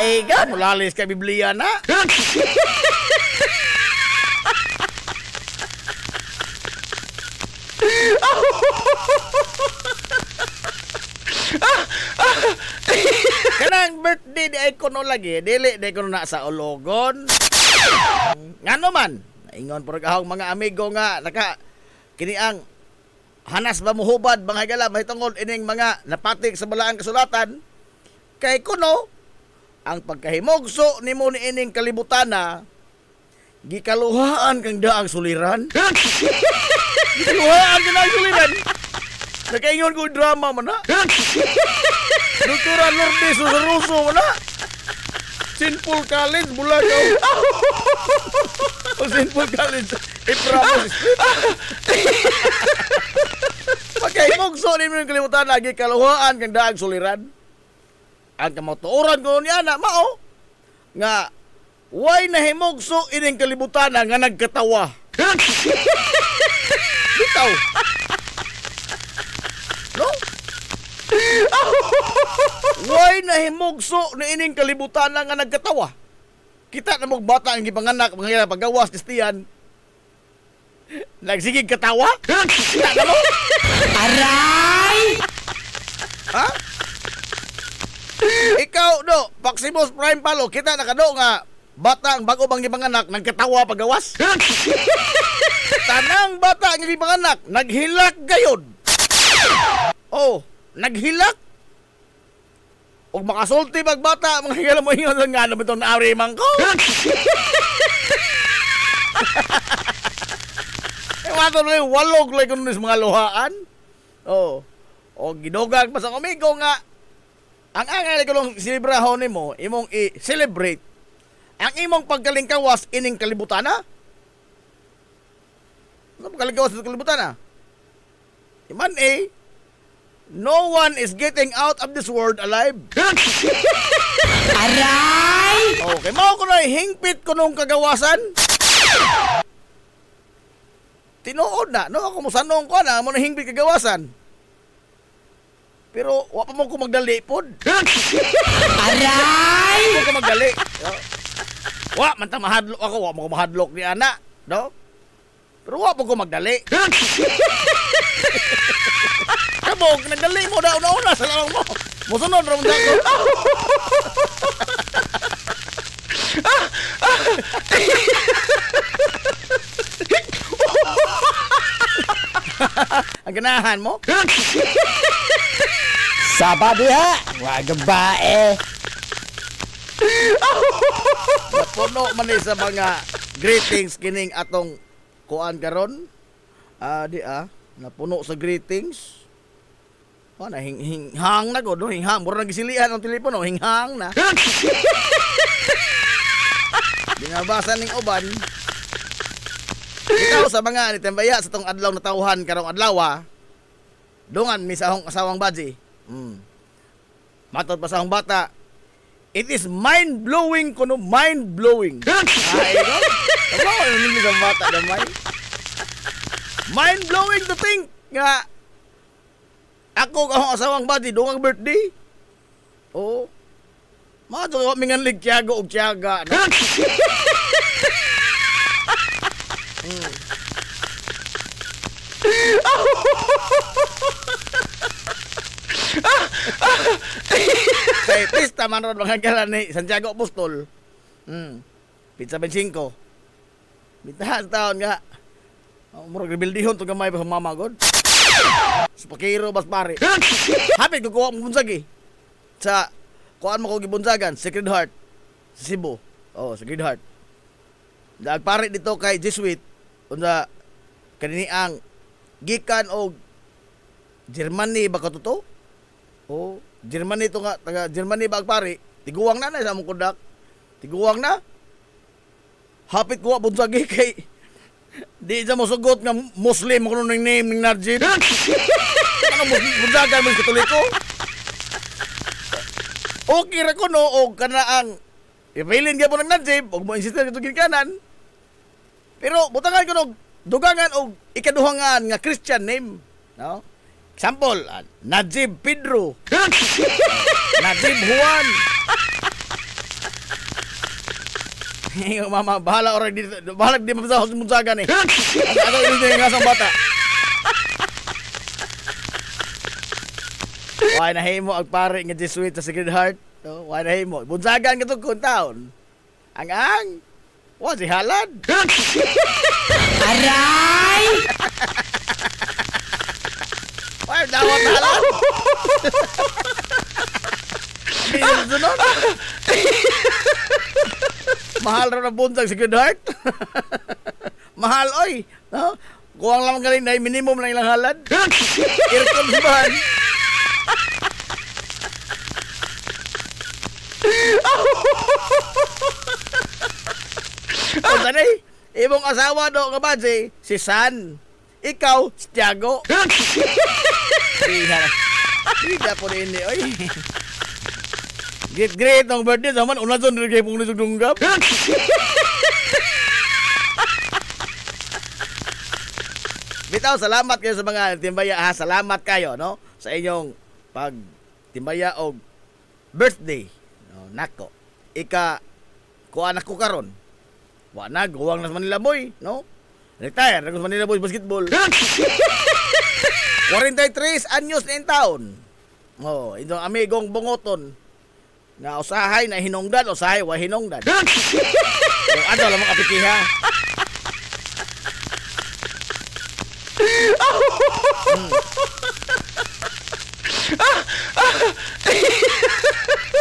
Igan mulalis kay Biblia na. Kanang birthday di ay kuno lagi, dili di kuno na sa ulogon. Ngano man, ingon por kahong mga amigo nga naka kini ang hanas ba muhubad mga higala mahitungod ining mga napatik sa balaang kasulatan kay kuno ang pagkahimogso nimo ni ining kalibutana gikaluhaan kang daang suliran. Gikaluhaan kang daang suliran. Nakaingon ko drama man na. Doktora Lourdes Russo man na. Sinful College, Bulagaw. O Sinful College, Ibramos Street. Pagkahimogso nimo yung kalimutan lagi kaluhaan kang daang suliran. Ang kamatuoran ko niya na mao nga way nahimogso ining kalibutan nga nagkatawa. Bitaw. No? Way nahimogso ni ining kalibutan nga nagkatawa. Kita na mong bata ang gipanganak mga paggawas Kristiyan. Nagsigig katawa? Kita na mo? Aray! Ha? Ikaw do, Paximus Prime Palo, kita nakado nga bata ang bago bang gipanganak nagkatawa paggawas? Tanang bata ang gipanganak naghilak gayod. Oh, naghilak. Og makasulti pag bata mga higala mo ingon nga na bitong naari man ko. Wato na yung walog like kuno mga luhaan. Oh. O gidogag pa sa kumigo nga ang angay ko lang selebrahon nimo imong i-celebrate ang imong pagkalingkawas ining kalibutana. Ano pagkalingkawas sa kalibutana? Iman no one is getting out of this world alive. Aray! Okay, mao ko na hingpit ko nung kagawasan. Tinuod na, no? Ako mo sanong ko na, mo na hingpit kagawasan. Pero, wa pa mo ko magdali pod. Aray! Wa ko magdali. Wa, man ta mahadlok ako, wa mo ko mahadlok ni ana, no? Pero wa po ko magdali. Kabog, nagdali mo daw una sa lalong mo. Musunod ram ko. Ang ganahan mo? Sabado ha, wag bae. Napuno man sa mga greetings kining atong kuan karon. Napuno sa greetings. Na hinghang na ko, no? Hinghang. Mura nagisilihan ang telepono, hinghang na. Binabasa ning uban. Ikaw sa mga nitembaya sa tong adlaw na tawhan karong adlaw, dungan mi sa akong asawang baji. Matod pa sa akong bata, it is mind-blowing kuno mind-blowing. Ay, no? Tama ko nini sa bata damay. Mind-blowing to think nga ako akong asawang baji dungang birthday. Oh. Mato ko mingan lig tiyago og tiyaga, no? Say, pista man ron mga kala ni Santiago Apostol. Pizza 25. Bitahan taon nga. Murag rebildihon to gamay pa sa mama god. Sa pakiro bas pare. Hapit ko kuha mo bunsag sa kuan mo ko gibunsagan, Sacred Heart sa Cebu. Oh, Sacred Heart. Nagpare dito kay Jesuit unsa kanini ang gikan og Germany ba katuto? Oh, Germany to nga taga Germany ba pare? Tiguwang na sa among kudak. Tiguwang na. Hapit ko bunsag kay di sa mo sugot nga Muslim kuno ning name ning Najib. Ano mo bunsagan mo Katoliko? Okay ra ko no og kana ang ipailin gyapon ng Najib og mo insistir katong ginikanan. Pero butangan ko og dugangan og ikaduhangan nga Christian name, no? Example, Najib Pedro. Najib Juan. Yung mama, bahala orang dito. Bahala di mapasahos munsagan eh. Ako ini yung ngasang bata. Why na himo ang pare nga Jesuit sa Sacred Heart? No? Why na himo? Bunsagan ka ito kung taon. Ang. Wa si halad. Aray! Ay, dawat na lang. Sunod. Mahal raw na buntag si Good Heart. Mahal, oy. No? Kuwang lang galing na minimum lang ilang halad. Irkon si Bahan. O tanay, imong asawa do nga ba si San. Ikaw, si Tiago. Hindi po rin ni, oy. Great ang birthday zaman una son rin kayo pong nisugdunggap. Bitaw, salamat kayo sa mga timbaya ha. Salamat kayo no sa inyong pag timbaya og birthday. No, nako. Kuan ako karon. Wa na guwang na sa Manila Boy, no? Retire na sa Manila Boy basketball. 43 anyos na yung taon. Oh, itong amigong bungoton na usahay na hinungdan, usahay wa hinungdan. Yung ano lang makapikiha.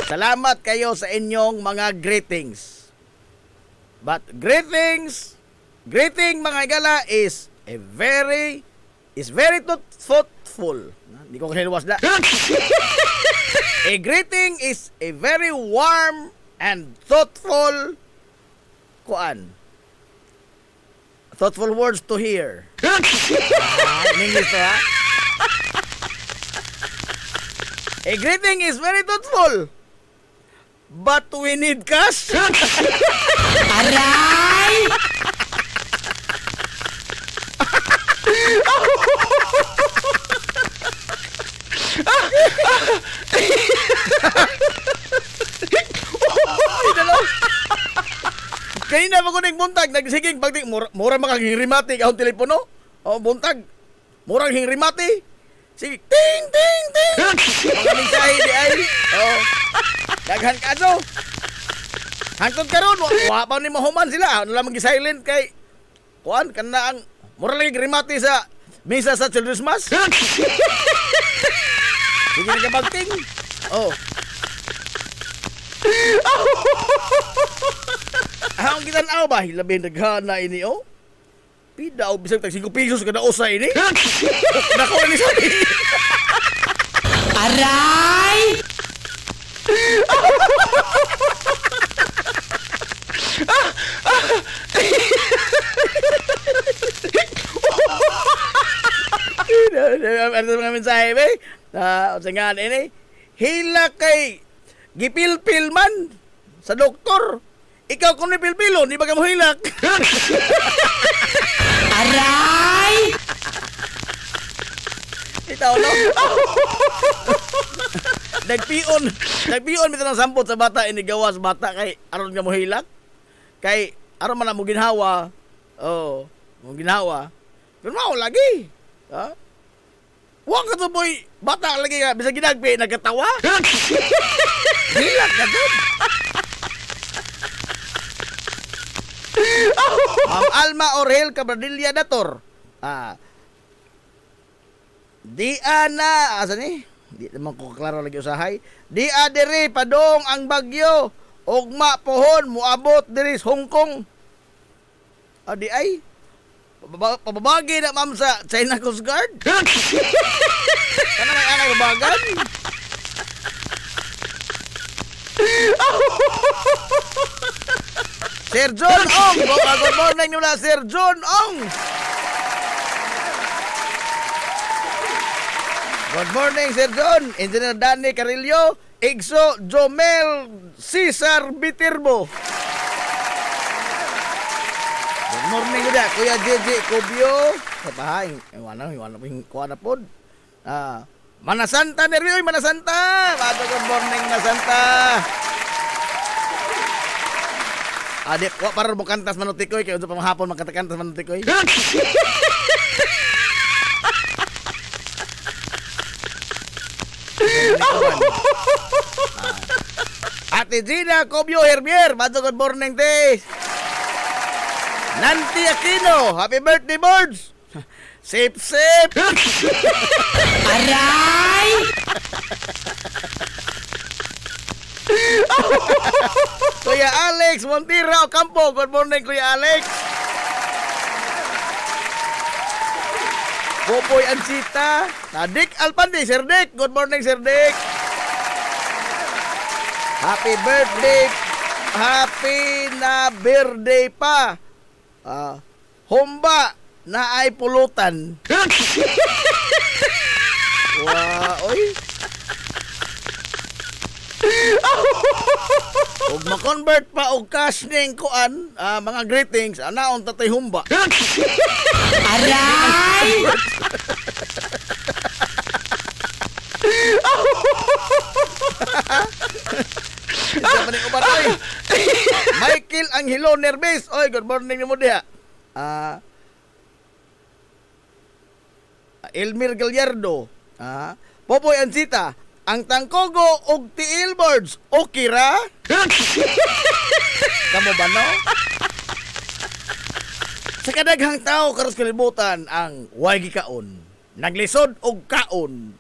Salamat kayo sa inyong mga greetings. But greeting mga igala is very thoughtful. Hindi ko kaniluwas na. A greeting is a very warm and thoughtful thoughtful words to hear. In English to ha? A greeting is very thoughtful. But we need cash. Aray! Kanina pa ko nagbuntag, nagsiging pagdi mura makaghirimati ang telepono. O buntag. Murang hingrimati. Sige, ting ting ting. Mga mensahe di ay. Oh. Daghan ka so. Hangtod karon wa pa ni mahuman sila. Ano lang magi-silent kay kuan kana ang mura lagi grimati sa misa sa Children's Mass. Sige na kabagting. Oh. Ang gitan-aw ba? Labi naghana ini, oh. Pida o bisag tag 5 pesos kada usa ini. Nako ni sabi. Aray! Ano mga mensahe ba? Usangan ini. Hila kay gipilpil man sa doktor. Ikaw kung nipilpilo, di ba ka mo hilak? Aray! Itaw, no? Nagpion bitaw ng sampot sa bata, inigawa sa bata kay aron nga mo hilak. Kay aron man na mo ginhawa. Oh, mo ginhawa. Pero mao lagi. Ha? Wa ka to boy, bata lagi ka bisag ginagpi nagkatawa. Hilak ka to. Ma'am Alma Orhel Cabradilla Dator. Di ana, asa ni? Di naman ko klaro lagi usahay. Di adiri padong ang bagyo. Ugma pohon muabot diri sa Hong Kong. Di ay pababagi na ma'am sa China Coast Guard. Kana may anay babagan. Sir John Ong! Good morning nila, Sir John Ong! Good morning, Sir John! Engineer Danny Carillo, Igso Jomel Cesar Bitirbo. Good morning nila, Kuya JJ Cobio. Kapahain, iwana kuha na po. Manasanta, Nervioy, Manasanta! Good morning, Manasanta! Adik, wa para mo kantas manutikoy kay unsa pa mahapon magkantas manutikoy. Ate Gina Cobio Herbier, good morning te. Nanti Aquino, happy birthday birds. Sip-sip! Aray! Kuya Alex Montira Ocampo. Good morning, Kuya Alex. Popoy Ansita. Dick Alpandi. Sir Dick. Good morning, Sir Dick. Happy birthday. Happy na birthday pa. Humba na ay pulutan. Oy. Ug ma-convert pa og cash ning kuan, mga greetings, anaon tatay humba. Aray! Isa pa ning uban, oy. Michael Angelo Nerves. Oy, good morning nimo diha. Elmir Gallardo. Popoy Ansita. Ang tangkogo og tiil birds. Okay ra? Kamo ba no? Sa kadaghang tao karos kalibutan ang way gikaon. Naglisod og kaon.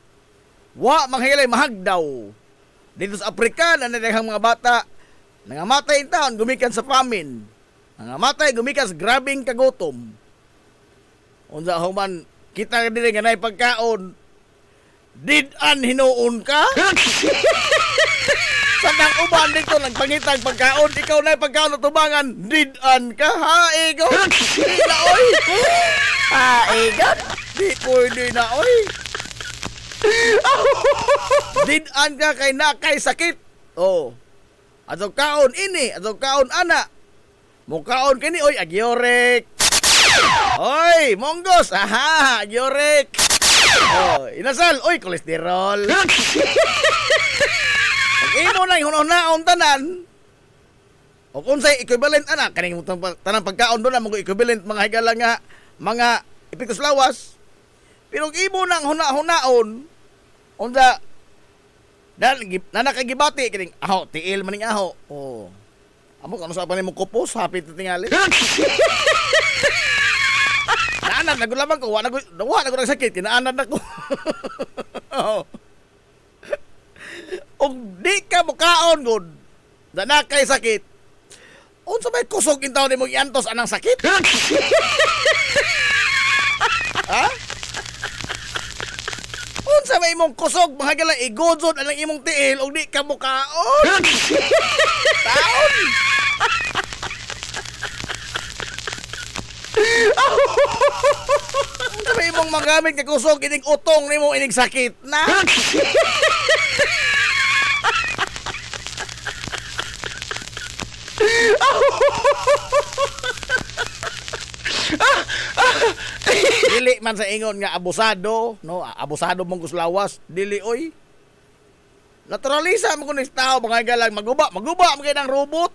Wa manghilay mahagdaw. Dito sa Afrika na daghang mga bata nangamatay in taon gumikan sa famine. Nangamatay gumikan sa grabing kagutom. Unsa human kita diri nga nay pagkaon. Did-an hinuon ka? Sandang uban dito nagpangitang pagkaon. Ikaw na pagkaon na tubangan. Did-an ka? Ha, ego? Di na, oy. Ha, ego? Di pwede na, oy. Did-an ka kay nakay sakit. Oh. Ato kaon ini. Ato kaon ana. Mukaon kini, oy, agyorek. Oy, monggos. Aha, agyorek. Oh, inasal, oy, kolesterol. Pag imo na yung hunaon tanan, o kung sa'y equivalent, anak, kaning tanang pagkaon doon na mga equivalent, mga higala nga, mga epiktos lawas, pero imo nang hunaon, onda, nanakagibati, kaning, aho, tiil maning aho. Oh. Amo, kano sa pa mo kupos, hapit na tingali. Naanan na ko lamang ko, wala na ko nagsakit, kinaanan na ko. Og di ka mukaon gud, na kay sakit. Unsa may kusog intaw ni mo iantos anang sakit? Ha? Unsa may imong kusog mahagala igodzod anang imong tiil og di ka mukaon? Taon. Ano ba imong magamit kay kusog ining utong nimo ining sakit na? Dili man sa ingon nga abusado, no? Abusado mong kuslawas, dili oy. Naturalisa mo kuno tao mga galang maguba mo kay nang robot.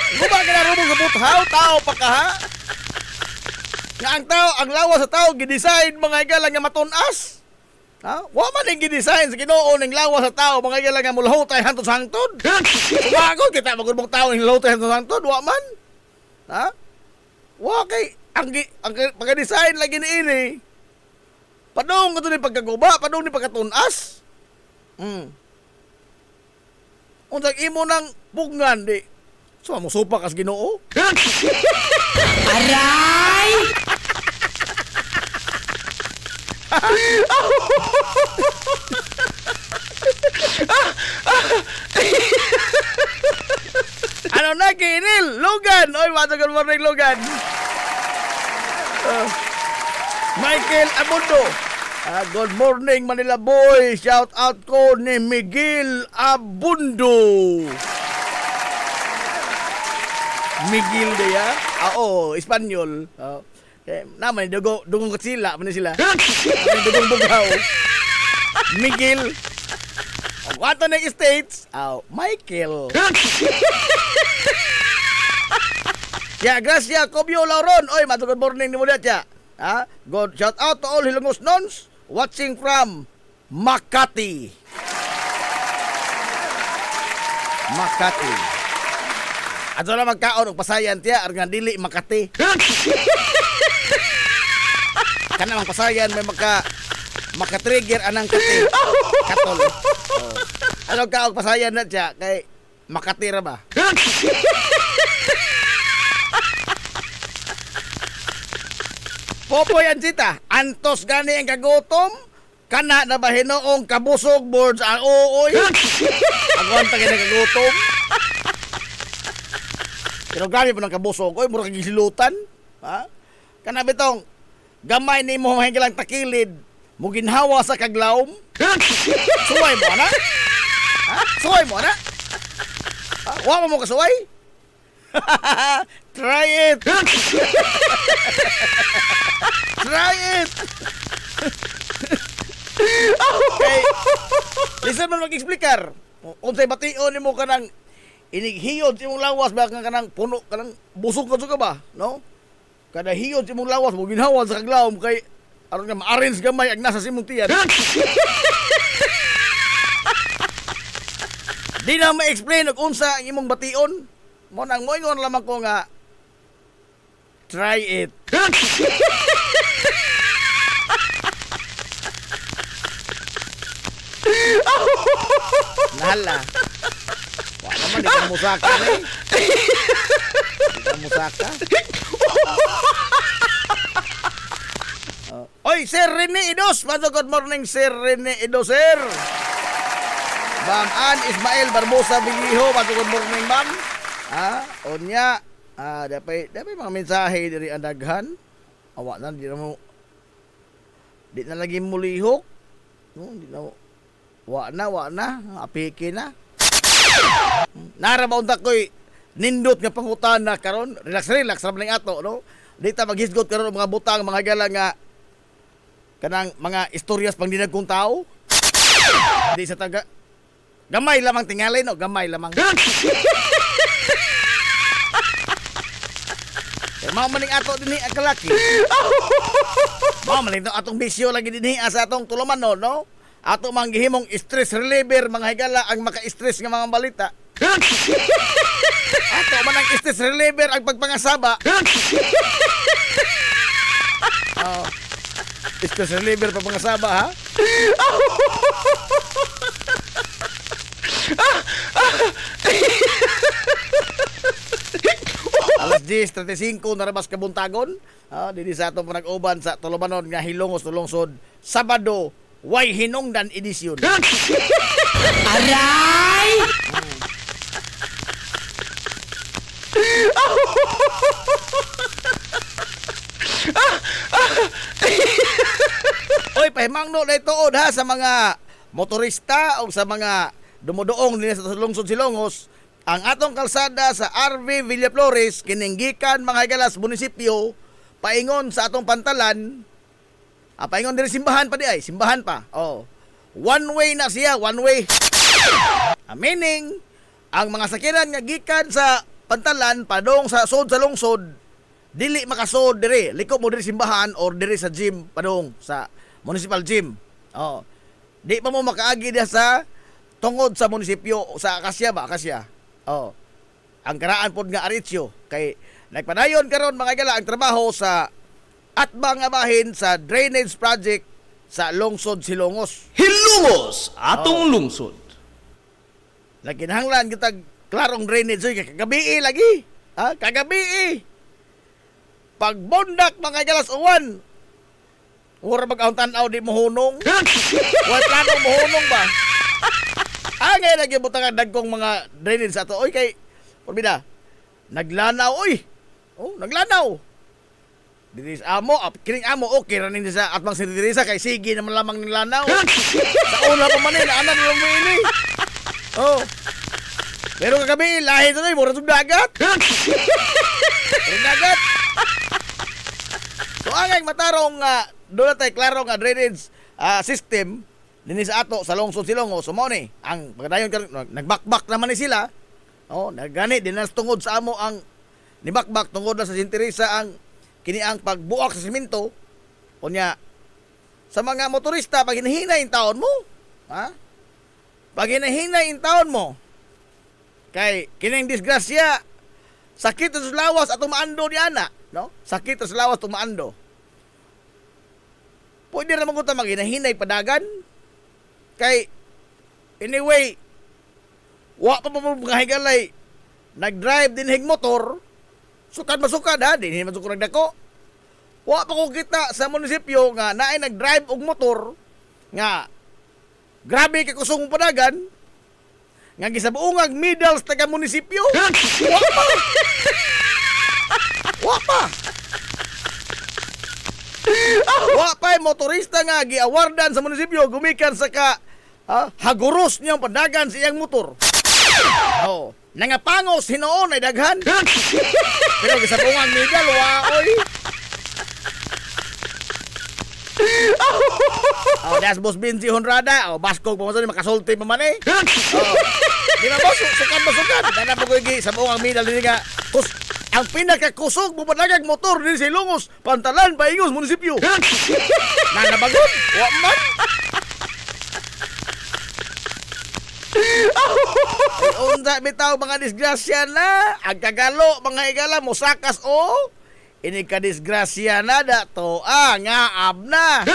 Guba ka na robot sa buthaw, tao pa ka ha? Nga ang tao, ang lawas sa tao, gidesign mga galang nga matunas. Ha? Wa man yung gidesign sa Ginoo ng lawas sa tao, mga galang nga mulahutay hantod-hantod. Umagod, kita magulbong tao ng lahutay hantod-hantod, wa man. Ha? Wa kay, ang pagka-design lagi ni ini. Padong ka ito ni pagkaguba, padong ni pagkatunas. Unsang imo ng bungan, di. So, mo supa kas Ginoo? Aray! Ano na, Kinil? Logan! Oy, good morning, Logan. Michael Abundo. Good morning, Manila Boy. Shout out ko ni Miguel Abundo. Miguel de ya? Oo, Espanyol. Naman, dugong katsila. Ano sila? Naman, dugong bugaw. Miguel. Wato ng States. Michael. Ya, gracias, Kobyo Lauron. Oy, good morning ni mo dyan. Good shout out to all Hilongos Nons watching from Makati. Makati. Ato na magkaon og pasayan tiya ar nga dili Makati. kanang pasayan may maka-trigger anang katol. Oh. Ano ka og pasayan na siya kay makatira ba? Popoy ang sita, antos gani ang kagutom, kana na ba hinoong kabusog boards ang uuoy? Agwan pa kaya kagutom. Pero gani po ng kabusog, oy, mura kagisilutan. Ha? Kana bitong, gamay ni mo lang takilid, mo ginhawa sa kaglawom. Suway mo, ana? Ha? Suway mo, ana? Ha? Wa mo kasuway? Try it! Try it! Okay. Listen man mag-explikar. Unsay bation nimo kanang inighiyod sa imong lawas ba kanang puno kanang busog ka ba, no? Kada hiyod sa imong lawas mo ginhawa sa kaglawom kay aron nga ma-arrange gamay ag nasa simong tiyan. Di na ma-explain og unsa ang imong bation. Mo nang moingon lamang ko nga try it. Nala. Wa naman di ka musaka na eh. Di ka musaka. Oy, Sir Rene Idos. Good morning, Sir Rene Idos, sir. Ma'am Ann Ismael Barbosa Biliho. Good morning, ma'am. Onya. Dapat mga mensahe dari andaghan. Awa na, di na lagi mulihok. No, di na wa na, apike na. Nara ba unta koy nindot nga pangutan na karon, relax ra man ato, no? Di ta maghisgot karon mga butang, mga gala nga kanang mga istoryas pang dinagkong tao. Di sa taga gamay lamang tingali, no? Gamay lamang. Mao maning ato dinhi ang kalaki. Mao maning atong bisyo lagi dinhi sa atong tulumanon, no? Ato mang gihimong stress reliever mga higala ang maka-stress nga mga balita. Ato man ang stress reliever ang pagpangasaba. Oh. Stress reliever pagpangasaba, ha? Alas 10:35 narabas kabuntagon. Dili sa atong panag-uban sa tulumanon nga Hilongos Tulungsod Sabado way hinungdan edisyon. Aray! Oy, pahimangno na ituod ha sa mga motorista o sa mga dumudoong din sa lungsod Silongos. Ang atong kalsada sa RV Villaflores kininggikan mga higalas munisipyo paingon sa atong pantalan. Paingon diri simbahan pa di ay, simbahan pa. Oh. One way na siya, one way. Meaning ang mga sakyanan nga gikan sa pantalan padong sa sud sa lungsod dili makasud diri, liko mo diri simbahan or diri sa gym padong sa municipal gym. Oh. Di pa mo makaagi diha sa tungod sa munisipyo sa Akasya ba, Akasya. Oh. Ang karaan pod nga Aritsyo kay nagpadayon karon mga gala ang trabaho sa atbang nga bahin sa drainage project sa lungsod Silongos. Hilongos, atong lungsod. Naginhanglan kita klarong drainage oy kagabi lagi. Kagabi. Pagbondak mga galas uwan. Ora mag-auntan-aw di mohunong. Wa plano mohunong ba? Angay lagi butangan dagkong mga drainage sa ato. Oy kay porbida. Naglanaw oy. Oh, naglanaw. Diri sa amo, kining amo okay ra ning sa atbang si Teresa kay sige naman lamang ning lanaw. Sa una pa man ni ana ni ini. Oh. Pero kagabi lahi to mura sa dagat. Dagat. So angay matarong doon tay klaro nga drainage system dinhi sa ato sa lungsod Silongos. So mao ni ang pagdayon nagbakbak naman ni sila. Oh, nagani din nas tungod sa amo ang nibakbak tungod na sa Saint Teresa ang kini ang pagbuak sa simento. Unya sa mga motorista pag hinahinay ang taon mo, ha? Pag hinahinay ang taon mo kay kining disgrasya sakit sa lawas at umaando di ana, no? Sakit sa lawas tumaando. pwede naman ko ta maginahinay padagan. Kay, anyway, wa pa mga higalay, nag-drive din hig motor, sukad masukad ha, din naman sukad nagdako. Wa pa ko kita sa munisipyo nga naay nag-drive og motor, nga, grabe kay kusong padagan, nga gisabuungag medals taga munisipyo. Wa pa! Wa pa! Wa pa yung motorista nga giawardan sa munisipyo gumikan sa haguros niyang padagan sa iyang motor. Oh, nangapangos hinoon ay daghan. Pero gisabungang medal waoy. Das boss Benzi Honrada, baskog pa man makasulti pa man eh. Di na boss, sukan. Dana po ko sa buong medal din nga. Ang pinakakusog mo padagag motor din sa Ilongos, Pantalan, Paingos, munisipyo. Nanabagon, wa man. Unsa bitaw mga disgrasya na, ang kagalo mga igala mo sakas o. Ini ka disgrasya na dato, nga abna.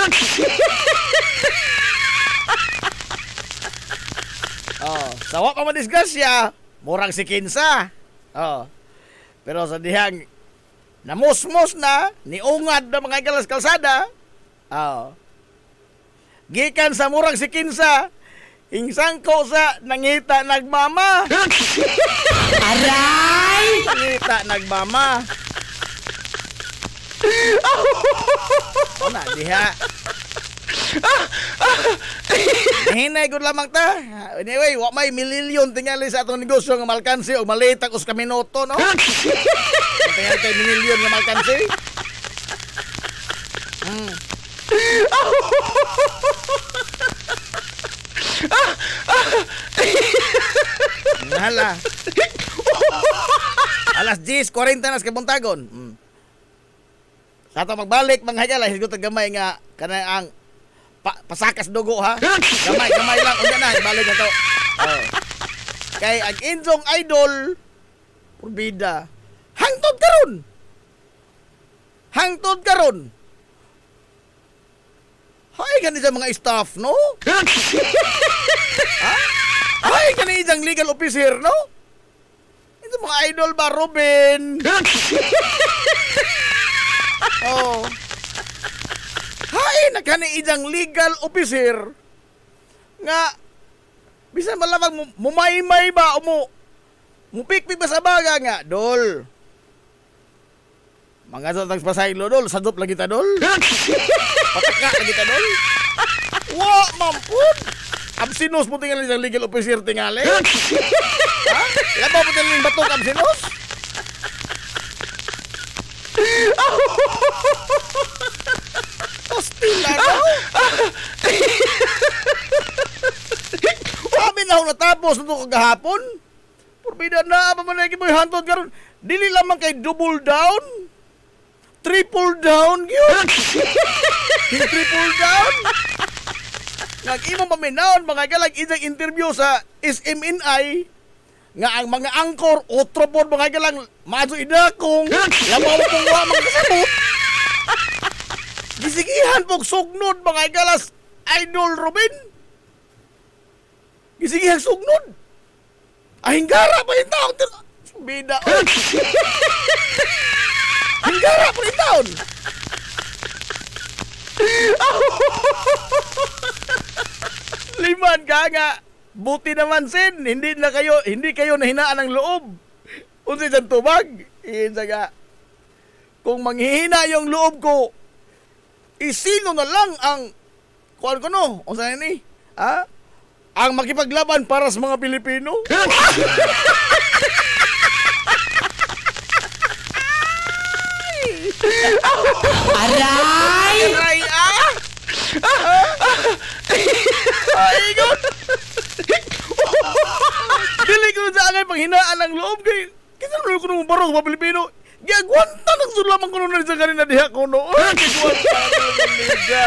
Sawa pa man disgrasya, murang si Kinsa. Pero sa dihang namusmos na, niungad na mga igalas kalsada, gikan sa murang si Kinsa, insang ko sa nangita nagmama. Aray! Nangita nagmama. Na, diha. Hinay gud lamang ta. Anyway, wa may mililyon tingali sa atong negosyo nga malkansi o malitak us kaminoto, no? Tingali tayo mililyon nga malkansi. Hala. Alas 10:40 na sa kabuntagon. Sa ato magbalik mga higala, higutan gamay nga kana ang pasakas dugo ha. Gamay lang unya na ibalik na to. Kay ang Inzong Idol purbida. Hangtod karon. Hay gani sa mga staff no? Hay gani isang legal officer no? Ito mga idol ba Ruben? Hay nagkani isang legal officer nga bisan malamang mumaymay ba o mupikpik ba sa baga nga dol. Mga sa pasaylo dol, sadop lagi ta dol. Pataka lagi ta dol. Wa mampun. Absinos mo tingali isang legal officer tingali. Labaw mo tingali batok absinos. Hostila daw. Kami na ako natapos nito kagahapon. Purbida na pa man lagi mo hantod karon. Dili lamang kay double down. Triple down yun. Yung triple down. Nag-imong paminaon mga galag isang interview sa SMNI nga ang mga angkor otro po mga galang maso idakong lamaw pong wa magkasabot. Gisigihan pong sugnod mga galas Idol Robin. Gisigihan sugnod. Hinggara pa yung taon. Bida. Hinggara pa yung taon. Liman ka nga. Buti naman sin, hindi kayo nahinaan ng loob. Unsa dyan tubag? Isa nga. Kung manghihina yung loob ko, isino na lang ang kuan ko no? Unsa ni? Ang makipaglaban para sa mga Pilipino? Aray! Aray Ay, God! Dili ko sa angay panghinaan ng loob kay kinalo ko nung barong mga Pilipino. Giagwanta ng sulaman ko nung sa kanina diha ko no. Giagwanta ng liga.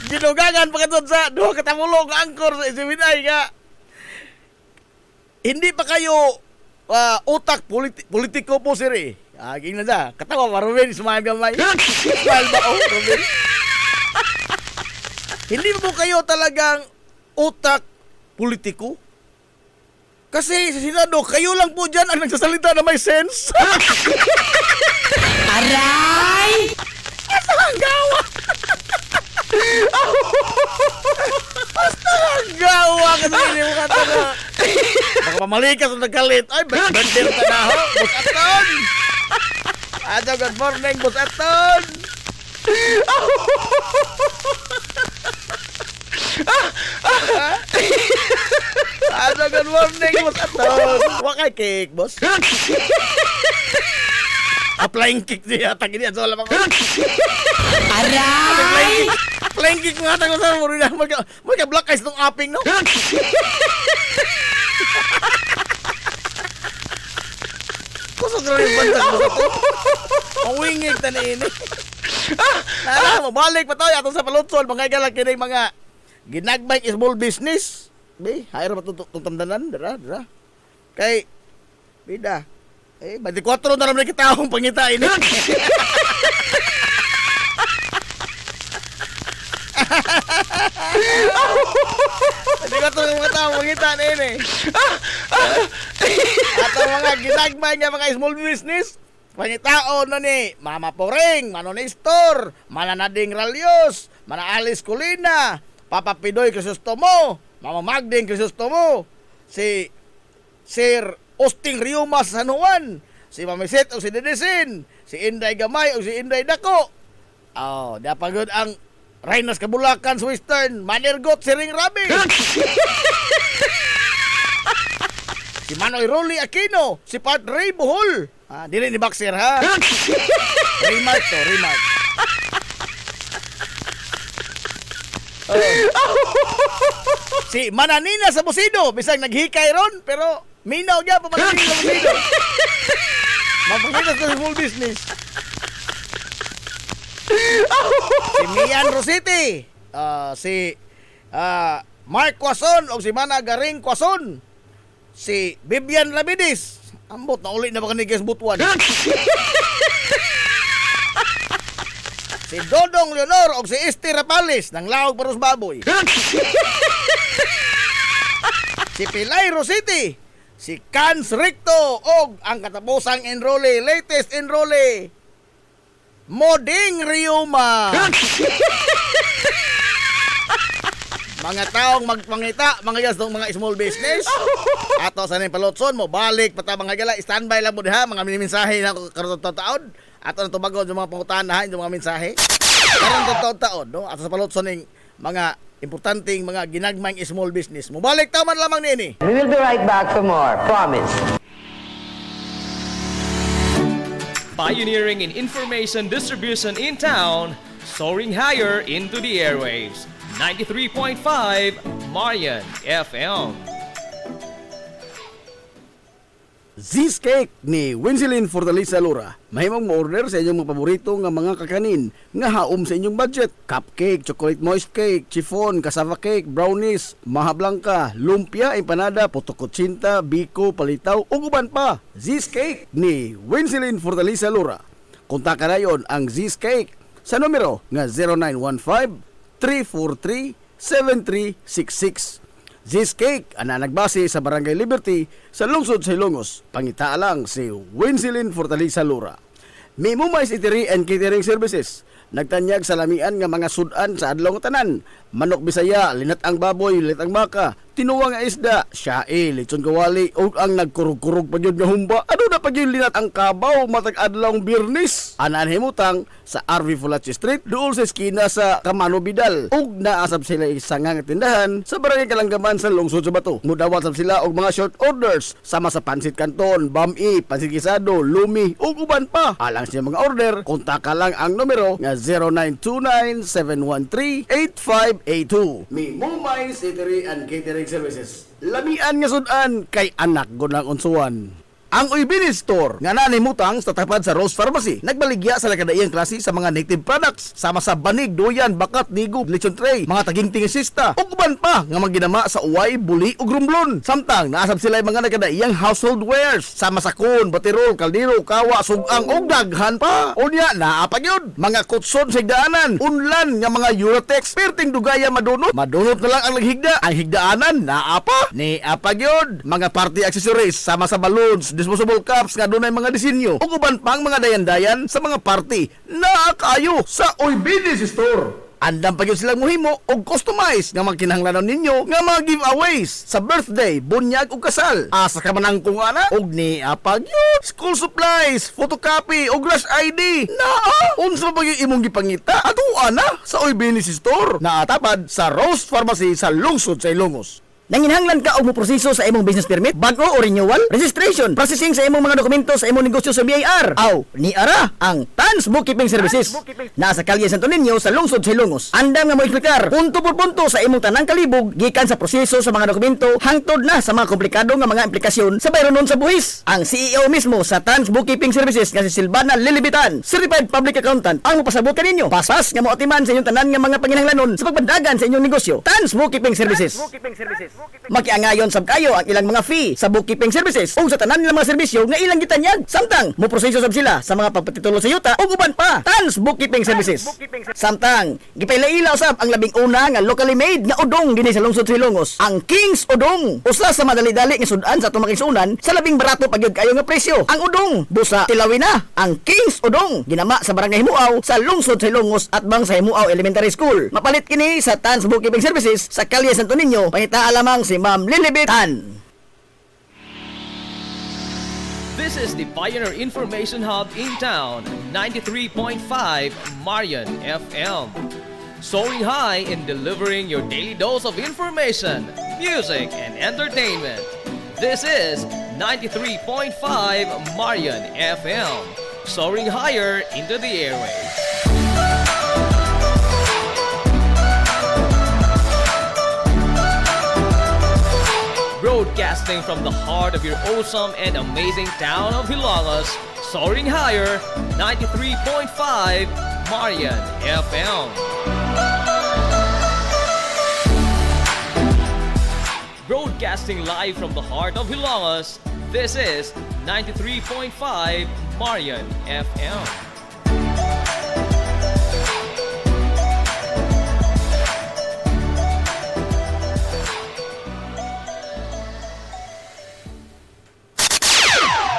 Ginugangan pagkatod sa duha katamulong angkor sa SMNI nga. Hindi pa kayo utak politiko po sir eh. Aging na siya. Katawa pa, Ruben. Smile gamay. Smile ba, oh, Ruben? Hindi mo kayo talagang utak politiko? Kasi sa Senado, kayo lang po dyan ang nagsasalita na may sense. Aray! Basta ang gawa! Basta ang gawa kasi hindi mo ka talaga. Baka pamalikas ang nagkalit. Ay, bandel ka na ho, Boss Aton! Ato, good morning, Boss Aton! Ato, good morning, Boss Aton! Wakay cake, boss. Applying kick niya, tagi niya. So, alam ako. Aray! Applying kick mga tango sa muro na. Magka-black eyes nung upping, no? Kusog na rin bantag mo sa to. Mawingig ta na ini. Nala mo, balik pa to. Atong sa palutsol, mga galang kinay mga ginagbike small business. Be, hayra ba itong tamdanan? Dara. Kay, bida. 24 na naman kita akong pangitain. Hindi ko ito mga tao pangitain eh. At ang mga ginagbay nga mga small business, pangitaon na ni Mama Poring, Manoni Store, Mananading Ralyos, Manaalis Colina, Papa Pidoy Crisostomo, Mama Magding Crisostomo, si Sir Osting Riumas San Juan, si Mamiset o si Dedesin, si Inday Gamay o si Inday Dako. Oh, dapagod ang Rhinos Kabulakan sa Western, Manergot si Ring Rabi. Si Manoy Rolly Aquino, si Pat Ray Bohol. Dili ni Baxter ha. Remark to, remark. Si Mananina sa Busido, bisag naghikay ron, pero minaw niya pa Mananina sa Busido. Mapagitas sa small business. Si Mian Rositi, si Mark Quason o si Mana Garing Quason, si Bibian Labidis, ambot na uli na baka ni Guess Butuan. Si Dodong Leonor o si Esti Rapalis ng Laog Paros Baboy. Si Pilay Rositi, si Cans Ricto o ang katapusang enrole, latest enrole, Moding Riuma. Mga taong magpangita, mga gas mga small business. Ato sa ning palotson mo, balik pata mga gala, standby lang mo diha, mga minimensahe na karon taon. Ato na tubagod yung mga pangutahan yung mga mensahe. Karon taon, no? Ato sa palotson ning mga importanteng mga ginagmayng small business. Mubalik taman lamang nini. We will be right back for more. Promise. Pioneering in information distribution in town, soaring higher into the airwaves. 93.5 Marian FM. Z's Cake ni Winsilin Fortaleza Lura. Mahimong mo-order sa inyong mga paborito nga mga kakanin nga haom sa inyong budget. Cupcake, chocolate moist cake, chiffon, cassava cake, brownies, maha blanca, lumpia, empanada, potokotsinta, biko, palitaw, ug uban pa. Z's Cake ni Winsilin Fortaleza Lura. Kontakan na yon ang Z's Cake sa numero nga 0915-343-7366. Z's Cake ana nagbase sa Barangay Liberty sa lungsod sa Ilongos. Pangita lang si Winsilin Fortaleza Lura. May Mumais Eatery and Catering Services. Nagtanyag sa lamian nga mga sudan sa adlaw nga tanan. Manok Bisaya, linat ang baboy, linat ang baka, tinuwa nga isda, siyae, lechon kawali, o ang nagkurug-kurug pa yun nga humba. Ano na pa yun linat ang kabaw, matag adlaw Birnis? Anan himutang sa RV Fulachi Street, dool sa eskina sa Camano Vidal. Ug naasab sila isang nga tindahan sa Barangay Kalanggaman sa lungsod sa Bato. Mudawat sab sila og mga short orders sama sa pansit kanton, bami, pansit gisado, lumi, ug uban pa. Alang siya mga order, kontak lang ang numero nga 0929-713-8582. May Mumais Eatery and Catering Services. Lamian nga sudan kay anak gunang unsuan. Ang Uybini Store nga nanimutang sa tapat sa Rose Pharmacy nagbaligya sa lakadaiyang klase sa mga native products sama sa banig, duyan, bakat, nigo, lechon tray, mga taging-tingisista ug uban pa nga maginama sa uway, buli ug rumblon. Samtang naasab sila mga nakadaiyang household wares sama sa kun, batirol, kaldero, kawa, sugang ug daghan pa. Unya naa pa gyud mga kutson sa higdaanan, unlan nga mga Eurotex perting dugaya madunot na lang ang naghigda. Ang higdaanan naa pa ni apa gyud mga party accessories sama sa balloons, disposable cups nga dunay mga disenyo ug uban pang mga dayan-dayan sa mga party naa kayo sa Uybini Store. Andam pa gyud silang mohimo og customize nga mga kinahanglanon ninyo nga mga giveaways sa birthday, bunyag ug kasal. Asa ka man ang kung ana og ni apa gyud school supplies, photocopy ug rush ID. Naa unsa ba gyud imong gipangita? Aduha na sa Uybini Store. Naatapad sa Rose Pharmacy sa lungsod sa Ilongos. Nanginhanglan ka og mo proseso sa imong business permit, bago o renewal, registration, processing sa imong mga dokumento sa imong negosyo sa BIR. Aw, ni ara ang TANS Bookkeeping Services. Nasa kalye Santo Niño sa lungsod sa Ilongos. Andam nga mo eksplikar punto por punto sa imong tanang kalibog gikan sa proseso sa mga dokumento hangtod na sa mga komplikado nga mga implikasyon sa bayronon sa buhis. Ang CEO mismo sa TANS Bookkeeping Services nga si Silvana Lilibitan, Certified Public Accountant, ang mapasabot kaninyo. Pasas nga mo atiman sa inyong tanan nga mga panginahanglanon sa pagbandagan sa inyong negosyo. TANS Bookkeeping Services. Makiangayon sab kayo ang ilang mga fee sa bookkeeping services o sa tanan nilang mga serbisyo nga ilang gitanyag. Samtang mo proseso sab sila sa mga pagpatitulo sa yuta o uban pa. TANS Bookkeeping Services. Samtang gipailaila usab ang labing una nga locally made nga udong dinhi sa lungsod sa Ilongos, ang King's Udong. Usa sa madali-dali nga sudan sa atong makisunan sa labing barato pagyud kayo nga presyo. Ang udong busa Tilawi na ang King's Udong ginama sa barangay Himuaw sa lungsod sa Ilongos at bang sa Himuaw Elementary School. Mapalit kini sa TANS Bookkeeping Services sa kalye Santo Niño. Pangita lamang si Ma'am Lilibitan. This is the Pioneer Information Hub in town, 93.5 Marion FM. Soaring high in delivering your daily dose of information, music, and entertainment. This is 93.5 Marion FM. Soaring higher into the airwaves. Broadcasting from the heart of your awesome and amazing town of Hilangas, soaring higher, 93.5 Marion FM. Broadcasting live from the heart of Hilangas, this is 93.5 Marion FM.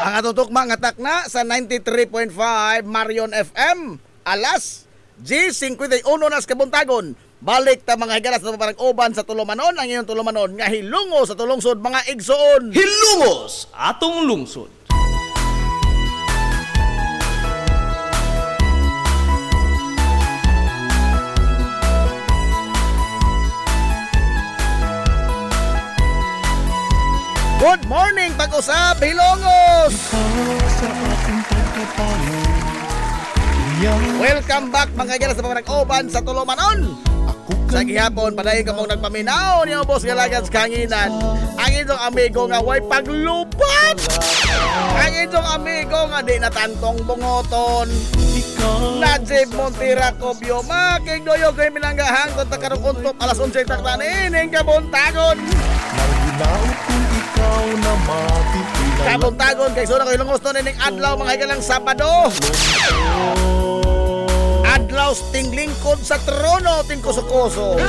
Ang atutukma nga takna sa 93.5 Marion FM. Alas G51 nas kabuntagon. Balik ta mga higalas na parang uban sa tulumanon. Ang iyong tulumanon nga hilungo sa tulungsod mga igsoon. Hilungos atong lungsod. Good morning, pag-usap, Hilongos! Welcome back mga higalas na parang uban sa tulumanon. Sa gihapon, padayon ka mong nagpaminaw niyo, boss Galagas Kanginan. Ang inyong amigo nga way paglupat. Ang inyong amigo nga di natantong bungoton. Najib Montira Kobyo, making doyo kayo minanggahang kung takarong untop alas 11 taklanin, ining kabuntagon. Kabuntagon kay suna ko ilong gusto nining adlaw mga higalang Sabado. Adlaw ting lingkod sa trono ting kuso-kuso.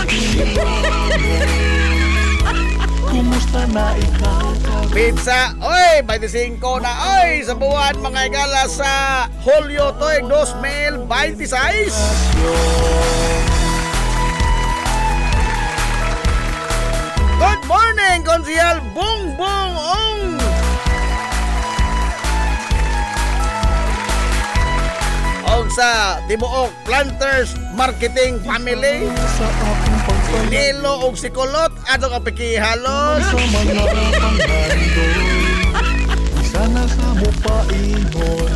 Kumusta na ikaw? Pizza, oy, 25 na oy sa buwan mga higala sa Hulyo toy 2026. Good morning, Konsehal Bung Bung Ong. Og sa Tibuok Planters Marketing Family. Nilo og si Kulot adto ka pikihalos. Sa mga panghandoy, sana sa mo paingon,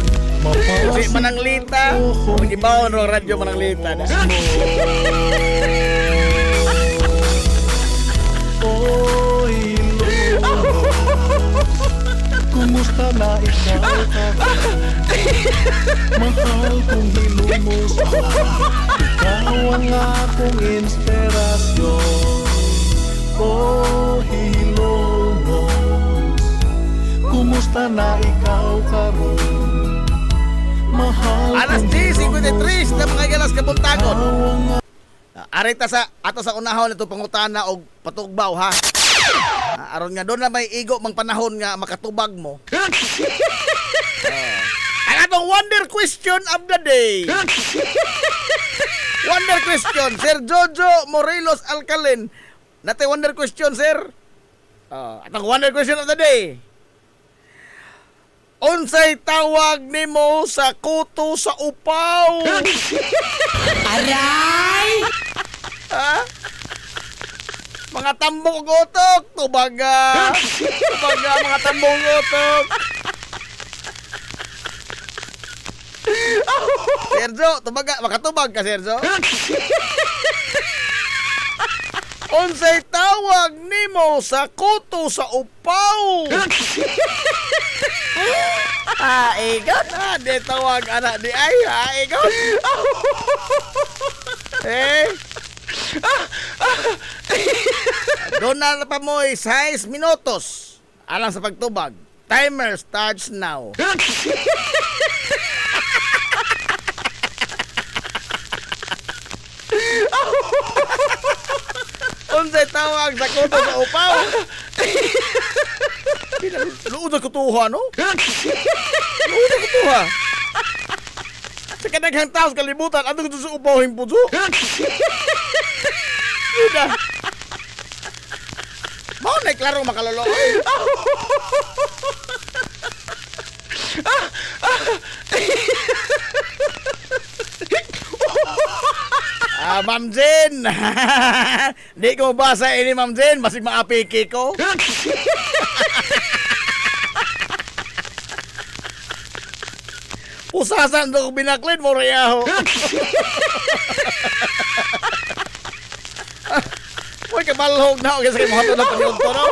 Si Mananglita, mag-ibaw ng radyo Mananglita na. Oy, Lord, kumusta na ikaw mahal kong hilumos ikaw ang akong inspirasyon oh hilumos kumusta na ikaw karon mahal Alas kong 10:53 na mga galas kabuntagon. ikaw ang Arita sa ato sa unahon ito pangutana og patugbaw ha. Aron nga doon na may igo mang panahon nga makatubag mo. Ang atong wonder question of the day. Wonder question, Sir Jojo Morelos Alcalin. Nate wonder question, sir. Atong wonder question of the day. Unsay tawag nimo sa kuto sa upaw? Aray! Ha? Mga tambok utok, tubaga. Tubaga mga tambok utok. Sergio, tubaga, makatubag ka, Sergio. Unsay tawag nimo sa kuto sa upaw? Igon. Di tawag anak di ay, igon. Doon na pa mo 6 minutos alang sa pagtubag. Timer starts now. Unsay tawag sa kuto sa upaw? Luod na kutuha, no? Luod na kutuha. Sa kanaghang tao sa kalibutan, ano gusto sa upaw himpuso? Ida. Mau na klaro makalolo. Ma'am Jen. Di ko basa ini, Ma'am Jen. Masig maapiki ko. Usasan do ko binaklin mo reyaho. Uy, kabalhog na ako kasi mga ito na panyod ko, no?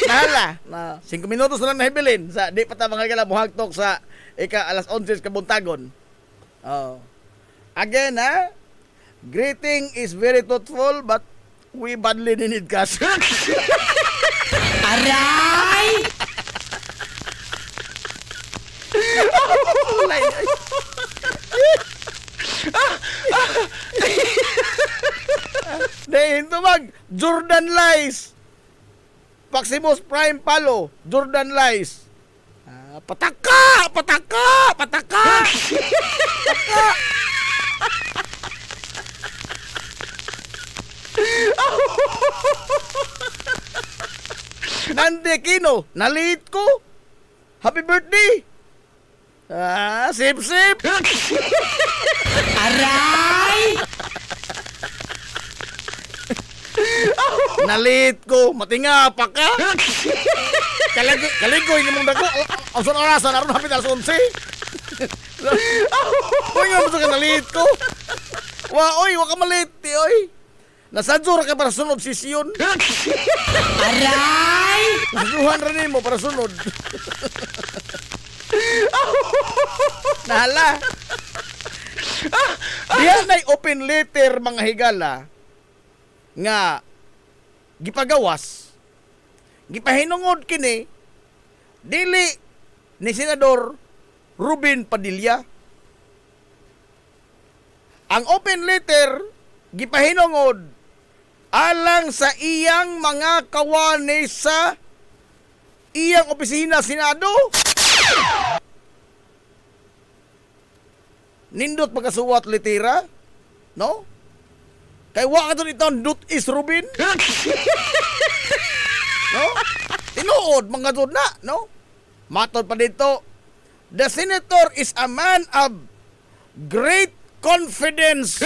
Nahala. 5 minutos na lang nahibilin. Sa, di pa ta mga kala buhagtok sa alas 11 kabuntagon. Again, ha? Greeting is very thoughtful, but we badly need cash. Aray! Dahin tumag Jordan Lies. Maximus Prime Palo, Jordan Lies. Pataka! Pataka! Pataka! Pataka! Nande Kino, nalit ko. Happy birthday! Sip sip! Aray! Nalit ko, matinga pa ka. Kaligoy ni mong dako. Ang son-orasan, aron hapit alas 11. Uy, nga mo ka nalit ko. Oy, waka malit, oy. Nasadzura ka para sunod sisyon. Aray! Nasuhan rin mo para sunod. Nahala. Diyan ay open letter mga higala nga gipagawas gipahinungod kini dili ni Senador Ruben Padilla. Ang open letter gipahinungod alang sa iyang mga kawani sa iyang opisina Senado. Nindot pagkasuwat litera, no? Kay wa ka doon ito, dut is Rubin. No? Tinuod, mga doon na, no? Matod pa dito, the senator is a man of great confidence.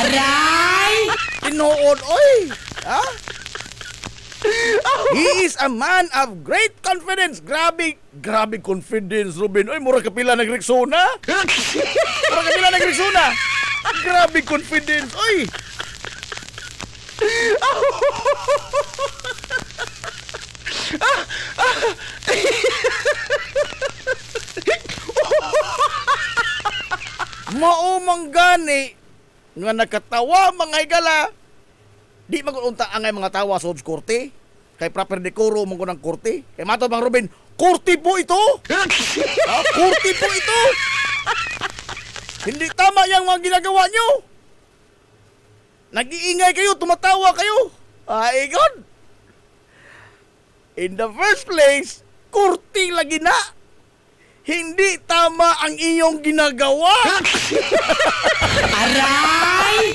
Aray! Tinuod, oy! Ha? He is a man of great confidence. Grabe confidence, Ruben. Oy, mura kapila nagreksona. Mura kapila nagreksona. Grabe confidence, oy. Maumang gani nga nakatawa mga higala. Di magunta ang mga tawa sa korte. Kay proper dekoro mo ko ng korte. Kay mato bang Ruben, korte po ito. Korte po ito. Hindi tama yung mga ginagawa nyo. Nag-iingay kayo, tumatawa kayo. Ay, God. In the first place, korte lagi na. Hindi tama ang iyong ginagawa. Aray!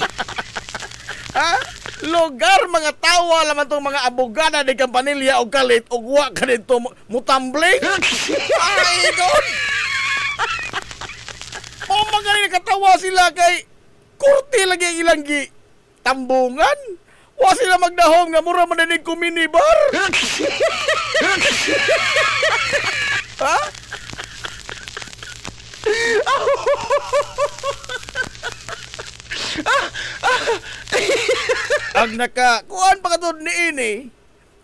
Ha? Lugar mga tawa laman tong mga abogada ni kampanilya o kalit o wa ka dito mutambling. Ay, God! O mga katawa sila kay kurti lagi ang ilang tambungan. Wa sila magdahom nga mura mananig ko minibar. Ha? Ang kuan pa katod ni ini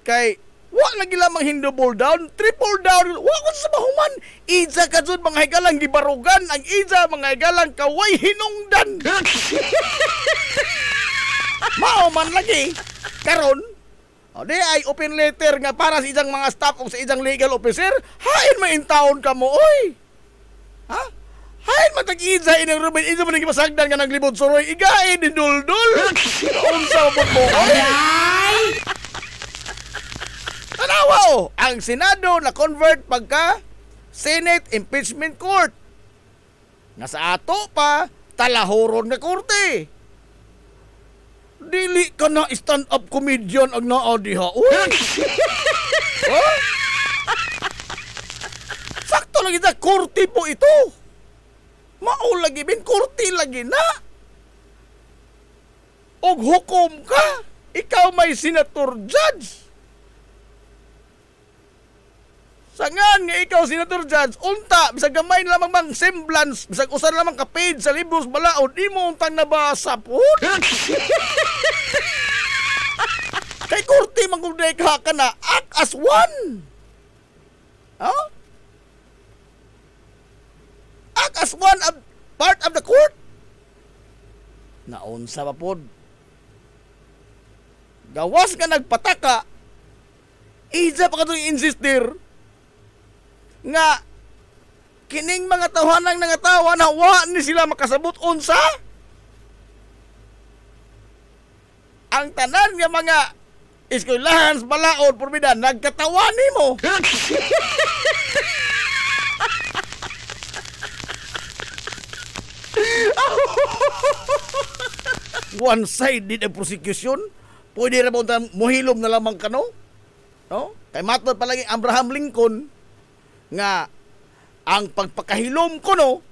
kay wa lagi lamang hindouble down, triple down, wa ko sa mahuman. Iza kadud mga higalang gibarugan, ang iza mga higalang kaway hinungdan. Mao man lagi karon di ay open letter nga para sa ijang mga staff o sa ijang legal officer, hain man in town ka mo oy. Ha? Hain matag-iza inang Ruben, iza man nagipasagdan nga naglibod suroy, igain ni Duldul. Unsa mo mo? Aray! Tanawa ang Senado na convert pagka Senate Impeachment Court. Nga sa ato pa, talahoron nga korte. Dili ka na stand-up comedian ang naadiha. Uy! Huh? Sakto lagi sa korte po ito. Maulagi bin, korte lagi na. Og hukom ka. Ikaw may senator judge. Sangan nga ikaw senator judge, unta, bisag gamay na lamang mang semblance, bisag usan lamang ka page sa libros balaod, di mo untang nabasa po. Kay korte mangguday ka na, act as one. Huh? Act as one of part of the court. Naunsa pa pod. Gawas ka nagpataka, isa pa ka itong insister, nga kining mga tawanang nangatawa na wa ni sila makasabot unsa. Ang tanan nga mga eskwelahan sa balaod porbida nagkatawa nimo. One-sided ang prosecution. Pwede na ba mohilom na lamang kano? No? Kay matod palagi Abraham Lincoln nga ang pagpakahilom ko no,